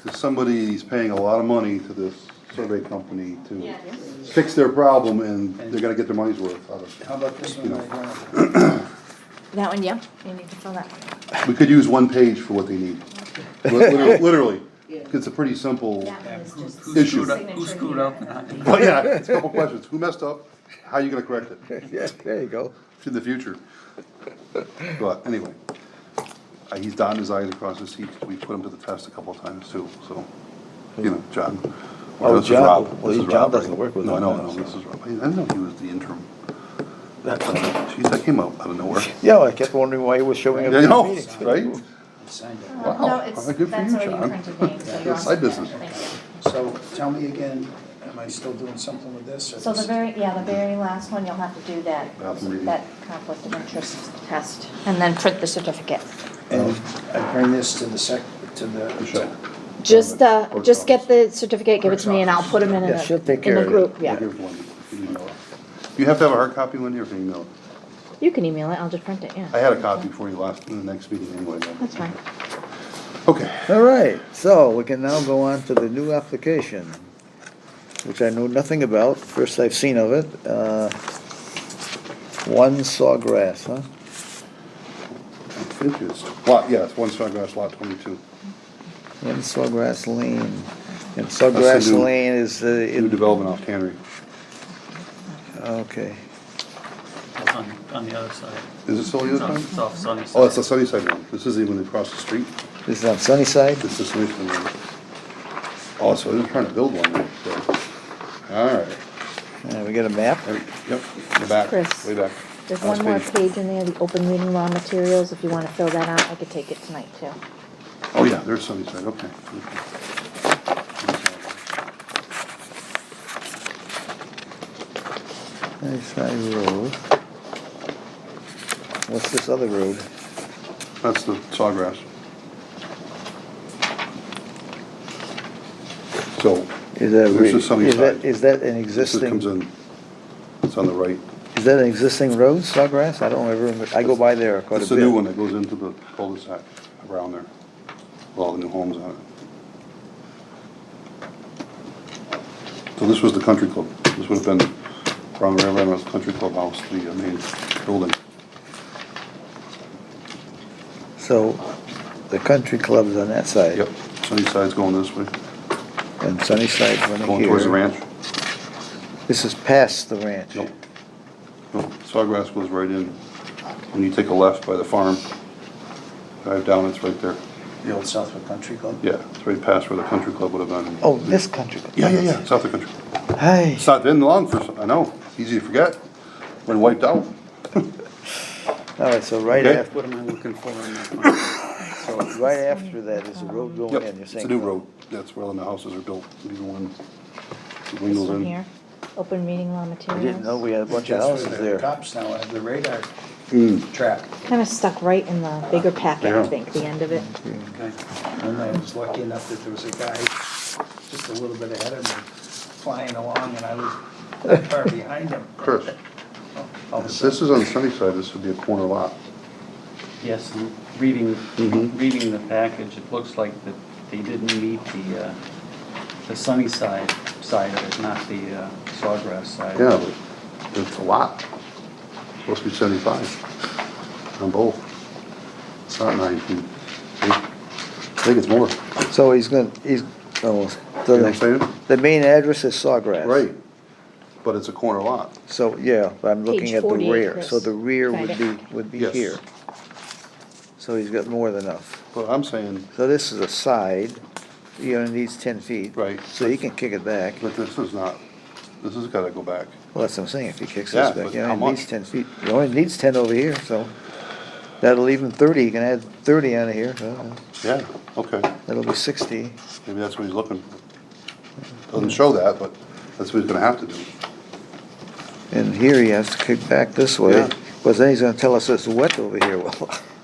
Because somebody's paying a lot of money to this survey company to fix their problem, and they're gonna get their money's worth out of it. How about this one You right know. here? That one, yeah, you need to fill that one. We could use 1 page for what they need. Literally. It's a pretty simple, That one is just. Who Issue. screwed up, who screwed up? well, yeah, it's a couple questions. Who messed up? How are you gonna correct it Yeah, there you go. in the future? But anyway, he's dotting his i's across his T's. We put him to the test a couple of times too, so, you know, John. Oh, This is John. Rob. Well, This is John Rob, doesn't right? work with No, I him know, now, no, so. this is Rob. I didn't know he was the interim Jeez, that came out of nowhere. Yeah, I kept wondering why he was showing up I at the know, meetings. right? You signed it. Wow. No, it's, Good for that's you, already John. printed name, so Yeah, you're all side set. business. Thank you. So tell me again, am I still doing something with this? or So the this- very last one, you'll have to do Bathroom reading. that conflict of interest test, and then print the certificate. And I bring this to Michelle. Just get the certificate, give it to me, and I'll put them in Yeah, she'll take care a of it. group, yeah. Give Wendy, you can email it. You have to have a hard copy, Wendy, or can you email it? You can email it, I'll just print it, I yeah. had a copy for you last, in the next meeting anyway. That's fine. Okay. All right, so we can now go on to the new application, which I know nothing about, first I've seen of it. One Sawgrass, huh? I think it's, lot, yeah, it's 1 Sawgrass, lot 22. One Sawgrass Lane. And That's the Sawgrass new- Lane is, New in, development off Tannery. okay. It's on the other side. Is it still the It's other on, side? it's off Sunnyside. Oh, it's the Sunnyside one. This isn't even across the street. This is on Sunnyside? This is Sunnyside one. Oh, so they're trying to build one there, so. All right. We got a map? Yep, the back, Chris. way back. There's Last one more page. page in there, the open meeting law materials, if you wanna fill that out, I could take it tonight too. Oh, yeah, there's Sunnyside, okay. Sunnyside Road. What's this other road? That's the Sawgrass. So, Is that, This is Sunnyside. is that an this comes existing, in, it's on the right. is that an existing road, Sawgrass? I don't ever, I go by there quite a bit. It's the new one that goes into the cul-de-sac around there, with all the new homes on it. So this was the country club. This would have been around the country club house, the main building. So, the country club's on that side. Yep, Sunnyside's going this way, And Sunnyside's running here. going towards the ranch. This is past the ranch. Nope. Nope, Sawgrass goes right in. When you take a left by the farm, drive down, it's right there. The old Southwood Country Club? Yeah, it's right past where the country club would have been. Oh, this country club. Yeah, Southwood Country Club. Hi. It's not been long for, I know, easy to forget, been wiped out. All right, so right Okay. after, What am I looking for on that one? so right after that is the road going Yep, in, you're it's saying? a new road, that's where all the houses are built, these are one, the This wingles one in. here, open meeting law I materials. didn't know we had a bunch of That's where houses the there. Cops now have the radar Mm. track. Kinda stuck right in the bigger packet, I Yeah. think, the end of it. Okay. And I was lucky enough that there was a guy just a little bit ahead of me flying along and I was that far behind him. Chris, All of a if sudden- this is on Sunnyside, this would be a corner lot. Yes, I'm reading, Mhm. reading the package, it looks like that they didn't meet the Sunnyside side of it, not the Sawgrass side. Yeah, but it's a lot. Supposed to be 75 on both. It's not 9 feet. I think it's more. So he's gonna, he's, oh, You know what I'm saying? the main address is Sawgrass. Right, but it's a corner lot. So, yeah, but I'm looking Page at the 48, rear, Chris. so the rear Find would be Yes. here. So he's got more than enough. But I'm saying, So this is a side, he only needs 10 feet. Right. So he can kick it back. but this is not, this has gotta go back. Well, that's what I'm saying, if he kicks Yeah, this back, but he how only needs much? 10 feet. He only needs 10 over here, so that'll leave him 30, he can add 30 out of here, so Yeah, okay, that'll be 60. maybe that's what he's looking for. Doesn't show that, but that's what he's gonna have to do. And here he has to kick back this way, Yeah. because then he's gonna tell us it's wet over here, well,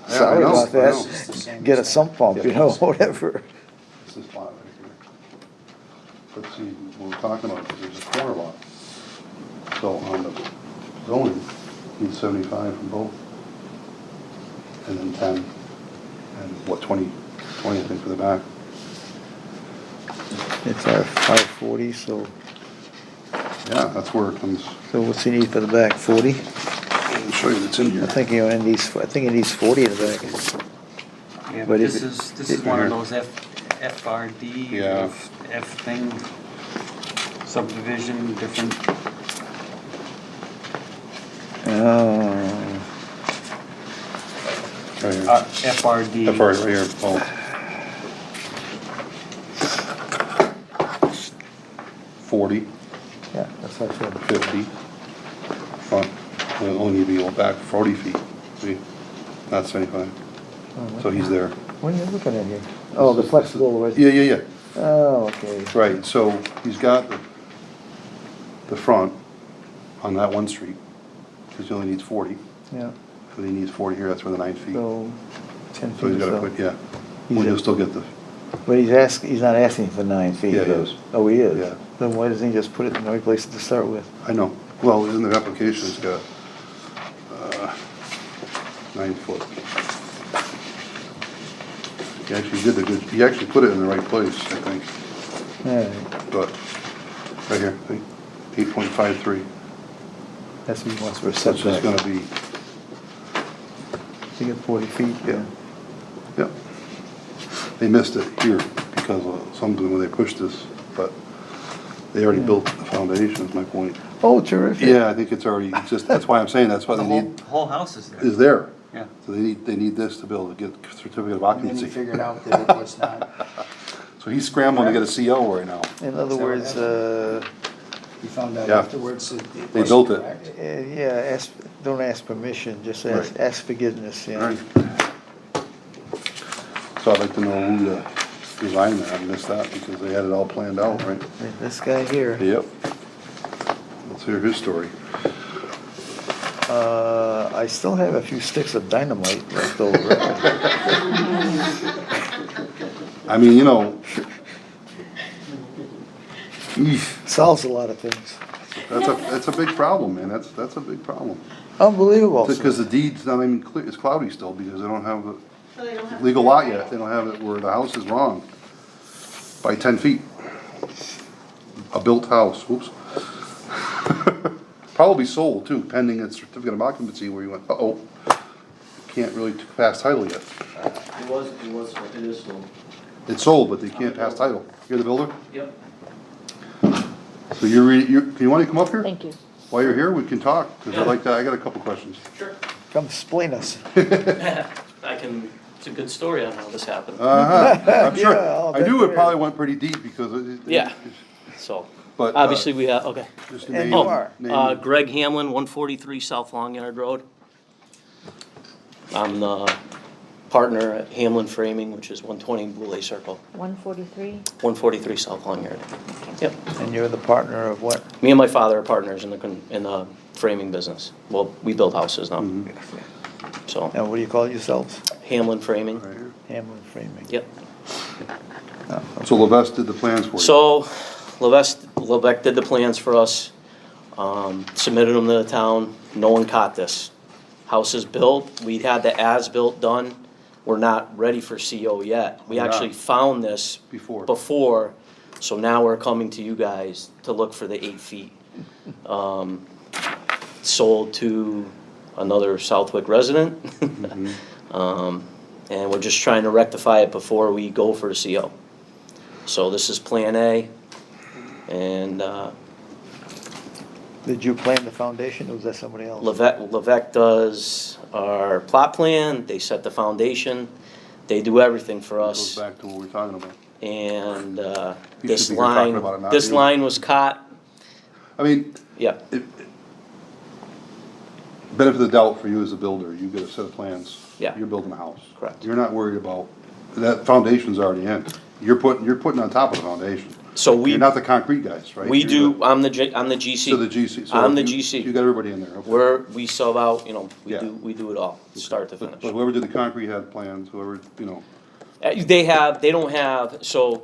I sorry know, about I know. It's the that. same Get a as sump pump, you Yeah. know, whatever. This is lot right here. Let's see, what we're talking about, is there's a corner lot. So on the zoning, need 75 from both. And then 10, and what, 20 I think for the back. It's our 540, so Yeah, that's where it comes, what's he need for the back, 40? I'll show you, it's in I here. think he only needs, I think he needs 40 in the back. Yeah, But but if this it- is, this is one of those FRD, Yeah. F thing, subdivision, different, Oh, Right here. FRD. That part right here, oh. 40, yeah, that's what I said. 50, front, It'll only need to go back 40 feet, see, not 75. So he's there. What are you looking at here? Oh, the flexible, Yeah. oh, okay. Right, so he's got the front on that one street, because he only needs 40. Yeah, So he needs 40 here, that's where the 9 feet. so 10 So he's feet or gotta so. put, yeah, He's well, at- he'll still get the, But he's not asking for 9 feet. Yeah, he though. is. Oh, he is? Yeah. Then why doesn't he just put it in the right place to start with? I know, well, in the application, it's got 9 foot. He actually put it in the right place, I think, Alright, but, right here, see, 8.53, that's what he wants for a which is setback. gonna be, To get 40 feet, yeah. yep. They missed it here because of something when they pushed this, but they already built the foundation, is my point. Oh, terrific. Yeah, I think it's already, it's just, that's why I'm saying, that's why The they whole, need, whole house is there. is there. Yeah. So they need this to be able to get certificate of And then occupancy. he figured out that it was not. So he's scrambling to get a CO right now. In other Is that what words, He found out Yeah. afterwards that it They wasn't built it. correct. yeah, don't ask permission, just Right. ask forgiveness, yeah. Right. So I'd like to know who designed that, I missed that, because they had it all planned out, right? This guy here, Yep. Let's hear his story. I still have a few sticks of dynamite left over. I mean, you know, eesh, Solves a lot of things. that's a big problem, man, that's a big problem. Unbelievable. Because the deed's not even clear, it's cloudy still, because they don't have the So they don't have. legal lot yet, they don't have it where the house is wrong by 10 feet. A built house, whoops. Probably sold too, pending a certificate of occupancy where you went, uh-oh, can't really pass title yet. It is sold. It's sold, but they can't pass title. You're the builder? Yep. So can you want to come up here? Thank you. While you're here, we can talk, because I like that, I got a couple questions. Sure. Come explain us. I can, it's a good story on how this happened. Uh-huh, I'm sure, Yeah, I'll I knew it bet. probably went pretty deep, because it. Yeah. So, But, obviously we have, okay. Just And name, you are. name- Greg Hamlin, 143 South Long Yard Road. I'm the partner at Hamlin Framing, which is 120 Boulay Circle, 143? 143 South Long Yard. Yep. And you're the partner of what? Me and my father are partners in the framing business. Well, we build houses now, so And what do you call yourselves? Hamlin Framing. Right here. Hamlin Framing. Yep. Oh, So Levesque did the plans for you? So Levesque did the plans for us, submitted them to the town. No one caught this. House is built. We had the as-built done. We're not ready for CO yet. We We're not. actually found this Before. so now we're coming to you guys to look for the 8 feet. Sold to another Southwick resident. And we're just trying to rectify it before we go for the CO. So this is Plan A, and Did you plan the foundation or was that somebody else? Levesque does our plot plan, they set the foundation, they do everything for Goes us. back to what we're talking about. And You this should be here talking about it, line, not this you. line was caught, I mean, yeah, benefit of the doubt for you as a builder, you get a set of plans. Yeah. You're building a house. Correct. You're not worried about, that foundation's already in. You're putting on top of the foundation. so we, You're not the concrete guys, right? we You're do, the- I'm the GC. So the GC. So I'm the you- GC. You got everybody in there, okay. We sub out, we Yeah. we do it all, start to But finish. but whoever did the concrete had plans, whoever, They don't have, so,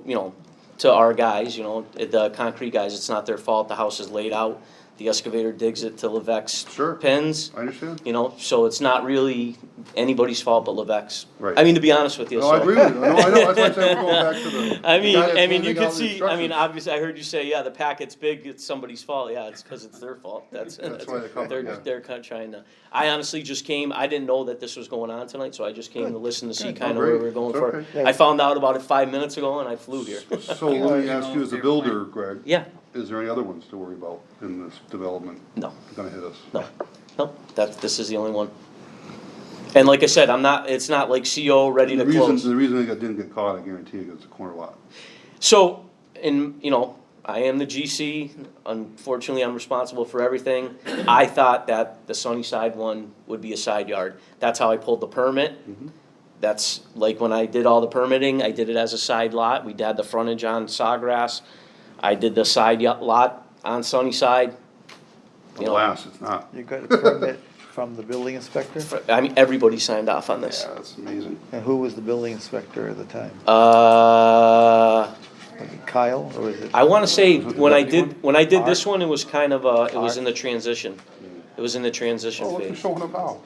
to our guys, the concrete guys, it's not their fault, the house is laid out. The excavator digs it to Levesque's Sure. pins, I understand. so it's not really anybody's fault but Levesque's. Right. I mean, to be honest with you, No, I so. agree with you. No, I know, that's why I said we're going back to the. I mean, the guy that's you handing could out the see, instructions. obviously, I heard you say, yeah, the packet's big, it's somebody's fault, yeah, it's cause it's their fault, That's why they come, yeah. they're kind of trying to, I honestly just came, I didn't know that this was going on tonight, so I just came to listen to see Good. kind of Oh, where great. we were going It's for. okay. I found out about it 5 minutes ago and I flew here. So let me ask you as a builder, Greg. Yeah, Is there any other ones to worry about in this development? no, Gonna hit us? no, this is the only one. And like I said, it's not like CO ready to close. The reason it didn't get caught, I guarantee you, is the corner lot. So, I am the GC. Unfortunately, I'm responsible for everything. I thought that the Sunnyside one would be a side yard. That's how I pulled the permit. That's like when I did all the permitting, I did it as a side lot. We had the frontage on Sawgrass. I did the side lot on Sunnyside. You know, Alas, it's not. You got a permit from the building inspector? I mean, everybody signed off on this. Yeah, that's amazing. And who was the building inspector at the time? Was it Kyle, or is it? I wanna say, Was it when I deputy did, when I did this Art? one, it was kind of, it was in the transition. It was in the transition Oh, look who's phase. showing up now.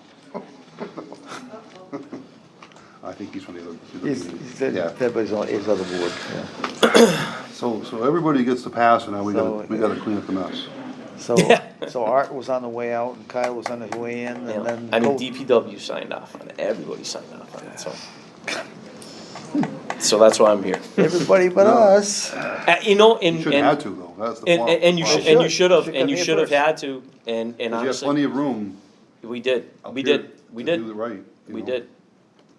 I think he's from the other. Yeah. Everybody's on his other board, yeah. So everybody gets to pass, and now we So- gotta clean up the mess. So, so Art was on the way out and Kyle was on his way in, Yeah. and then. I mean, both- DPW signed off on it, everybody signed off on it, so. So that's why I'm here. Everybody but No. us. You know, You and, shouldn't have and, to, though, that's the and, problem. and you should, Well, and you should. should have, Should and come you here should have first. had to, and You have honestly, plenty of room we did, up we here did, we to did, do it right. you we know. did.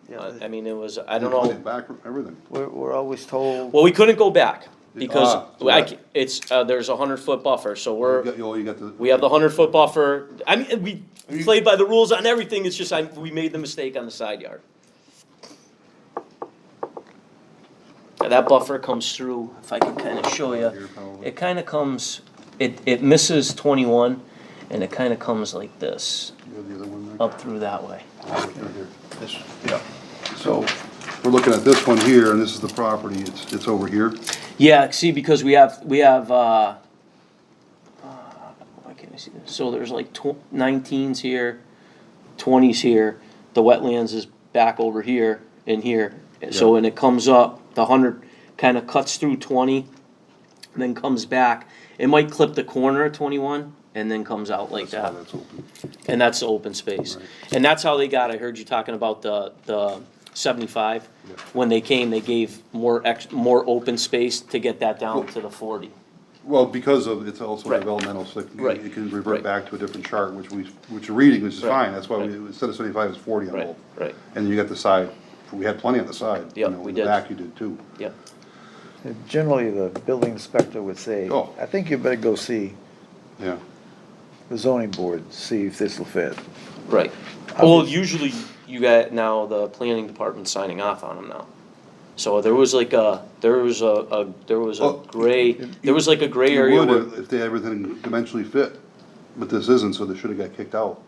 Yeah, I mean, it was, I don't Plenty know, of back, everything. we're always told, well, we couldn't go back, because so that- it's, there's a 100-foot buffer, so You got the. we have the 100-foot buffer. I mean, we played by the rules on everything, it's just we made the mistake on the side yard. That buffer comes through, if I can kinda show you, Here, probably. it kinda comes, it misses 21, and it kinda comes like this, You have the other one there? up through that way. Right here. Yeah. So, we're looking at this one here, and this is the property, it's over here. Yeah, see, because we have, why can't I see this? So there's like 19s here, 20s here, the wetlands is back over here and here. So when it comes up, the 100 kind of cuts through 20, and then comes back. It might clip the corner of 21, and then comes out like That's why that. that's open. And that's the open space. Right. And that's how they got, I heard you talking about the 75. Yeah. When they came, they gave more open space to get that down to the 40. Well, because of, it's also Right. developmental, so Right. it can revert Right. back to a different chart, which you're reading, which is Right. fine, that's why we, Right. instead of 75, it's 40 on Right, both. right. And you got the side, we had plenty on the side. you Yep, know, we in the did. back you did too. Yep. generally the building inspector would say, Oh. I think you better go see Yeah. the zoning board, see if this will fit. Right. Well, usually you got now the planning department signing off on them now. So there was like a Well, gray, there was like a gray You area would where if they everything dimensionally fit, but this isn't, so they should've got kicked out.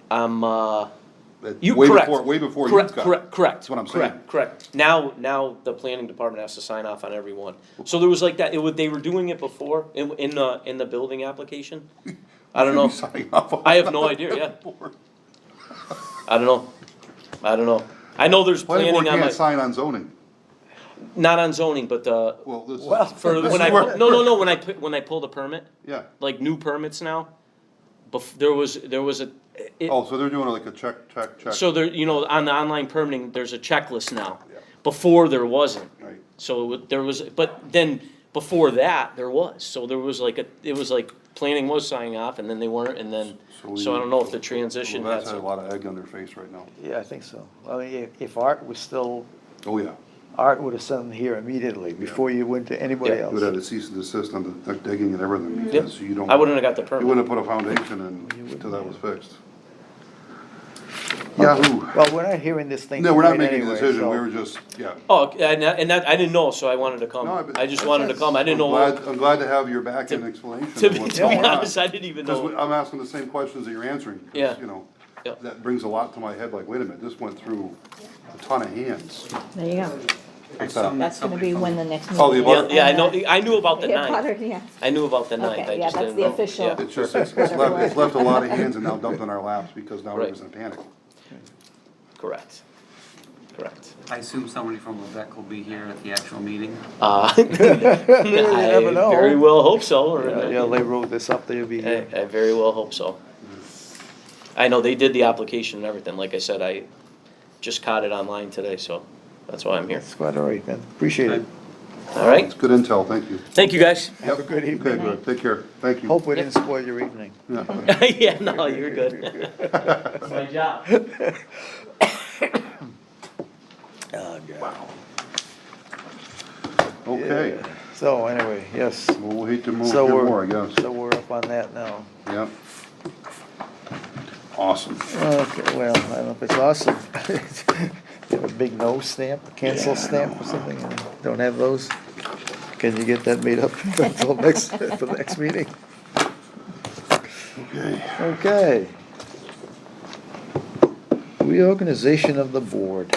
you, Way correct. before- Way before you Correct, got. correct. That's what I'm saying. Correct. Now the planning department has to sign off on every one. So there was like that, they were doing it before in the building application? I don't know. Signing off on I have no idea, yeah. I don't know. I know there's Planning planning board on my, can't sign on zoning. not on zoning, but Well, this is. for this when is I, where- no, when I pulled a permit, Yeah. like new permits now, there was a, Oh, so they're doing like a check. so there, on the online permitting, there's a checklist now. Yeah. Before there wasn't. Right. So there was, but then before that, there was. So there was like it was like planning was signing off and then they weren't and then, so I don't know if the transition Well, had that's had a some. lot of egg on their face right now. Yeah, I think so. I mean, if Art was still, Oh, yeah. Art would have sent them here immediately, before you went to anybody Yeah. You would have else. to cease and desist on the digging and everything, Yep. because you don't. I wouldn't have got the You permit. wouldn't have put a foundation in until that was fixed. Yahoo! Well, we're not hearing this thing No, we're not tonight making a anyway, decision, so- we were just, yeah. Oh, and that, I didn't know, so I wanted to come. No, but I just that's- wanted to come. I didn't know. I'm glad to have your back end explanation To of be, what's to be going on. honest, I didn't even Because know. I'm asking the same questions that you're answering, Yeah. because, you know, Yeah. that brings a lot to my head, like, wait a minute, this went through a ton of hands. There you go. What's that? That's gonna be when the next meeting. Oh, the is. abutter- Yeah, I knew about the Yeah, ninth. Potter, yeah. I knew about the ninth. I Okay, yeah, just that's didn't the know. official. Yeah. It's just, it's left a lot of hands and now dumped on our laps, because now Right. everybody's in a panic. Correct. I assume somebody from Lubec will be here at the actual meeting. I never know. very well hope so. Or, Yeah, they wrote this up, they'll be here. I very well hope so. I know they did the application and everything. Like I said, I just caught it online today, so that's why I'm here. That's quite all right, man. Appreciate it. All right. It's good intel, thank you. Thank you, guys. Have a good Okay, evening. good, take care, thank you. Hope we didn't spoil your evening. Yeah. Yeah, no, you're good. That's my job. Oh, God. Okay, So anyway, yes, Well, we'll hate to move, So hear we're- more, I guess. so we're up on that now. Yep. Awesome. Okay, well, I don't know if it's awesome. You have a big no stamp, a cancel stamp or something, and don't have those? Can you get that made up until next, for the next meeting? Okay. Okay. Reorganization of the board.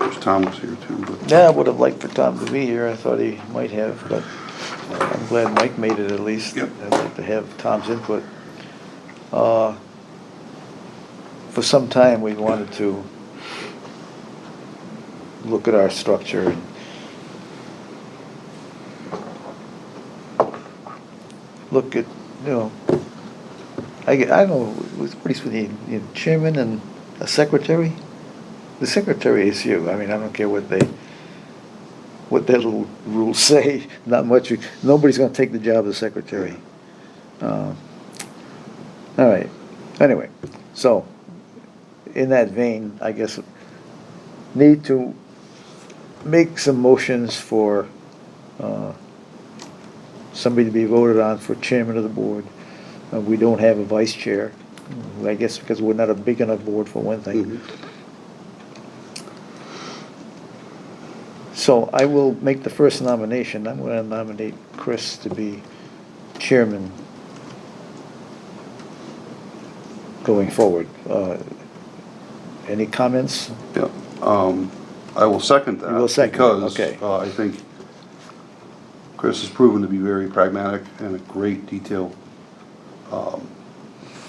Wish Tom was here too, but. Yeah, I would have liked for Tom to be here, I thought he might have, but I'm glad Mike made it at least. Yep. I'd like to have Tom's input. For some time, we wanted to look at our structure and look at, you know, I don't know, what is with the chairman and a secretary? The secretary is you, I mean, I don't care what their little rules say, not much, nobody's gonna take the job of secretary. All right, anyway, so, in that vein, I guess, need to make some motions for, somebody to be voted on for chairman of the board. We don't have a vice chair, I guess because we're not a big enough board for one thing. Mhm. So I will make the first nomination. I'm going to nominate Chris to be chairman going forward. Any comments? Yeah, I will second that. You will second it, okay. Because, I think Chris has proven to be very pragmatic and a great detail.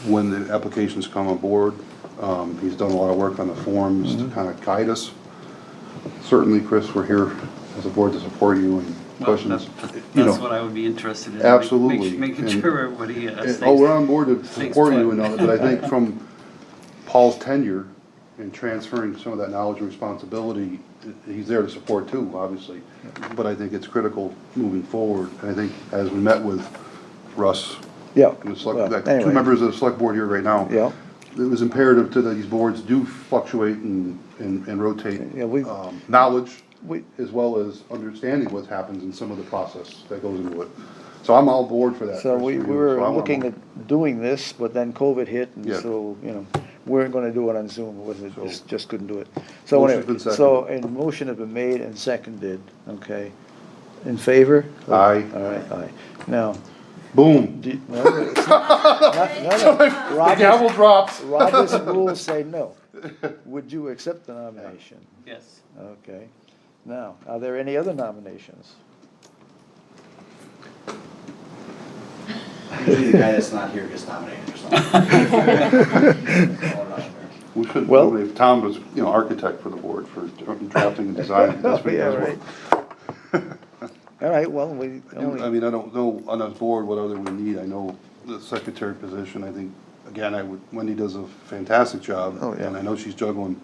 When the applications come on board, he's done a lot of work on the forms to kind of guide us. Certainly, Chris, we're here as a board to support you and questions, you That's know. what I would be interested in. Absolutely. Making And- sure everybody And- stays. Oh, we're on board to Thanks, support you Bud. and all that, but I think from Paul's tenure and transferring some of that knowledge and responsibility, he's there to support too, obviously. But I think it's critical moving forward, and I think as we met with Russ Yeah. and the select, well, like, anyway. two members of the select board here right now. Yeah. It was imperative to that these boards do fluctuate and rotate, Yeah, we- knowledge We, as well as understanding what happens in some of the process that goes into it. So I'm all aboard for that. so Chris, we for you. were So I'm on looking board. at doing this, but then COVID hit, and Yeah. so, you know, we weren't gonna do it on Zoom, it wasn't, just couldn't do it. So Motion's anyway, been so, and motion has been made and seconded, okay? In favor? Aye. All right, aye. Now, Boom. no, it's not- no, The Robert's, gavel drops. Robert's rules say no. Would you accept the nomination? Yes. Okay. Now, are there any other nominations? Usually the guy that's not here gets nominated or something. We should Well- nominate Tom as, you know, architect for the board for drafting and designing. That's what he Yeah, does right. well. All right, well, we I only, mean, I don't know on this board what other we need. I know the secretary position, I think, again, Wendy does a fantastic job. Oh, yeah. And I know she's juggling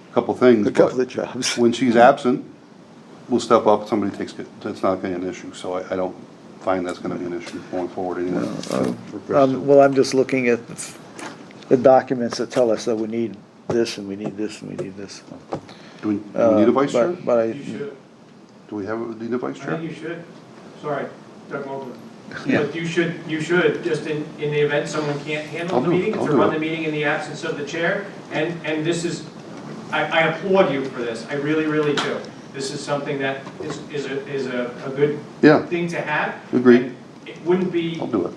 a couple things. a couple but of jobs. when she's absent, we'll step up, somebody takes it, that's not gonna be an issue. So I don't find that's gonna be an issue going forward anyway. for Chris. Well, I'm just looking at the documents that tell us that we need this, and we need this, and we need this. Do we need a vice chair? But I, You should. Do we need a vice I chair? think you should. Sorry, Doug Mogul. Yeah. But you should, just in the event someone can't handle I'll the do it. meeting, I'll to do run it. the meeting in the absence of the chair. And this is, I applaud you for this. I really, really do. This is something that is a good Yeah, thing to have. Agreed. And it wouldn't be, I'll do it.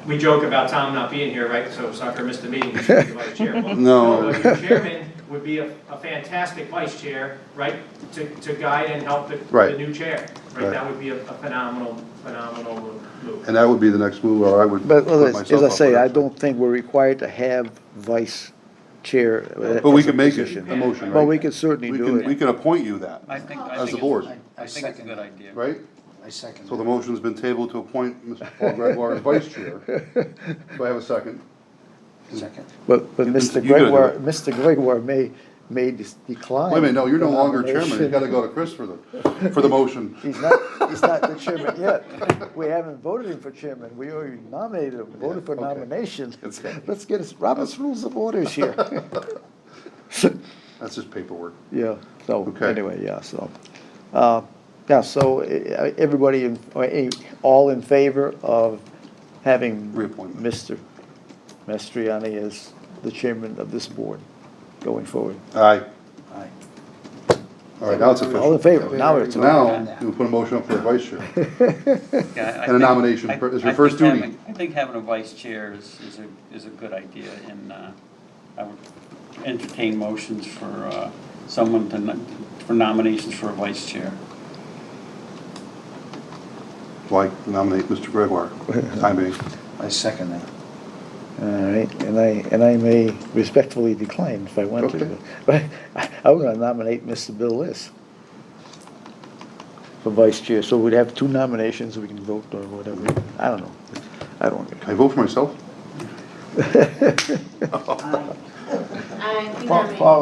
we joke about Tom not being here, right? So Sucker missed the meeting, he should be the vice chair. Well, No. but your chairman would be a fantastic vice chair, right? To guide and help the Right. new chair, Right. right? That would be a phenomenal move. And that would be the next move, or I would but put as myself I up say, for I that. don't think we're required to have vice chair. But we as a can make it position. a motion, right? Well, we could certainly do We it. can appoint you that, I think as the it's- board, I think it's a good idea. right? I second So the that. motion's been tabled to appoint Mr. Paul Gregoire as vice chair. Do I have a second? Second. But You Mr. gotta do Gregoire, it. Mr. Gregoire may decline. Wait a minute, no, you're no the longer chairman, you nomination. gotta go to Chris for the motion. He's not the chairman yet. We haven't voted him for chairman. We already nominated him, voted for okay. nomination. Okay. Let's get Robert's Rules of Orders here. That's just paperwork. Yeah, so, Okay. anyway, yeah, so, everybody, all in favor of having Reappointment. Mr. Mastriani as the chairman of this board going forward? Aye. Aye. All right, now it's All in official. favor, now it's. Now, you put a motion up for a vice chair. Yeah, I And a think- nomination I- is your I first think duty. I think having a vice chair is a good idea, and I would entertain motions for someone for nominations for a vice chair. Like nominate Mr. Gregoire, time being. I second that. All right, and I may respectfully decline if I want to, Okay. but I'm gonna nominate Mr. Bill Liss for vice chair, so we'd have two nominations, we can vote or whatever, I don't know, I don't Can I vote for myself? Paul,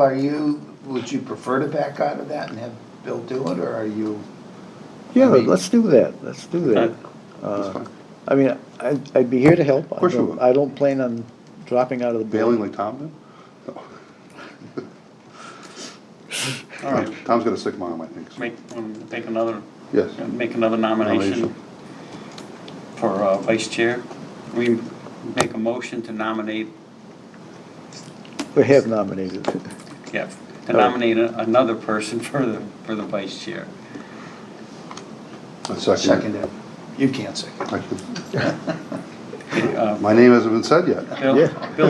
would you prefer to back out of that and have Bill do it, or are you? Yeah, I mean- let's do that, let's do that. That's fine. I mean, I'd be here to help. Of course you would. I don't plan on dropping out of the board. Bailing like Tom did? No. All right, Tom's got a sick mom, I think. so. make another Yes. nomination for vice chair. We make a motion to nominate, We have nominated. yeah, to nominate another person for the vice chair. A second. Second it. You can't second. I can- Okay, My name hasn't been said yet. Bill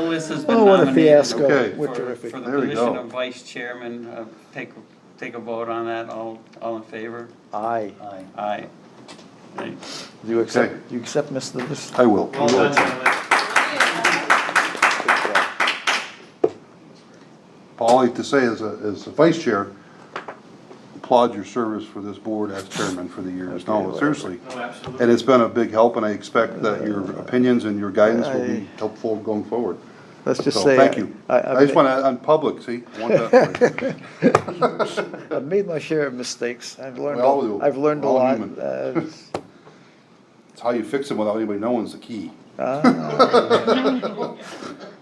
Liss has been Oh, what a nominated fiasco, Okay. we're terrific. for the There we position go. of vice chairman. Take a vote on that. All in favor? Aye. Aye. Aye. Aye. Do you accept, Okay. you accept Mr. Liss? I will. Well done, gentlemen. All I have to say as a vice chair, applaud your service for this board as chairman for the years. No, Okay, seriously. No, absolutely. And it's been a big help, and I expect that your opinions and your guidance will be helpful going forward. Let's just So, say. thank you. I just want to, on public, see, I want that. I've made my share of mistakes. I've learned, We all do. I've learned a We're all lot. human. It's- It's how you fix them without anybody knowing is the key.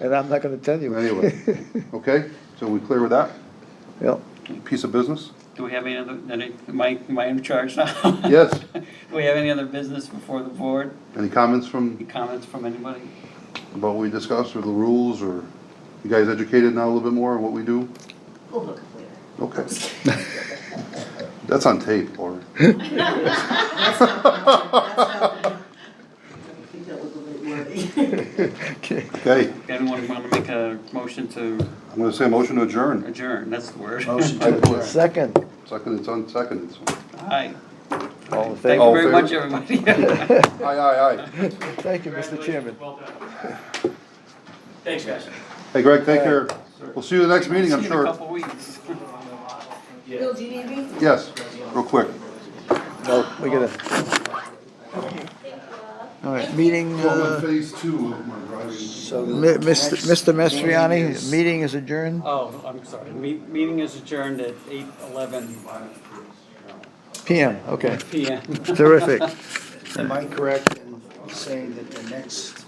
And I'm not gonna tell you. Anyway, okay, so we clear with that? Yep. Piece of business? Do we have any other, am I in charge now? Yes. Do we have any other business before the board? Any comments Any from, comments from anybody? about what we discussed, or the rules, or you guys educated now a little bit more on what we do? We'll hook up later. Okay. That's on tape, Laura. That's not, I think that was a bit wordy. Okay. Okay, Anyone want to make a motion to I'm gonna say motion to adjourn. adjourn? That's the word. Motion I to put- adjourn. Second, Second, it's unseconded, so. Aye. all in Thank favor? you All very in much, favor? everybody. Aye. Thank you, Mr. Chairman. Well done. Thanks, guys. Hey, Greg, take care. We'll see you the next meeting, I'm See you in a sure. couple weeks. Bill, do you need me? Yes, real quick. No, we gotta. All right, meeting, Phase two of my driving. So Mr. Mastriani, is- meeting is adjourned. Oh, I'm sorry. Meeting is adjourned at 8:11 PM, okay, PM. terrific. Am I correct in saying that the next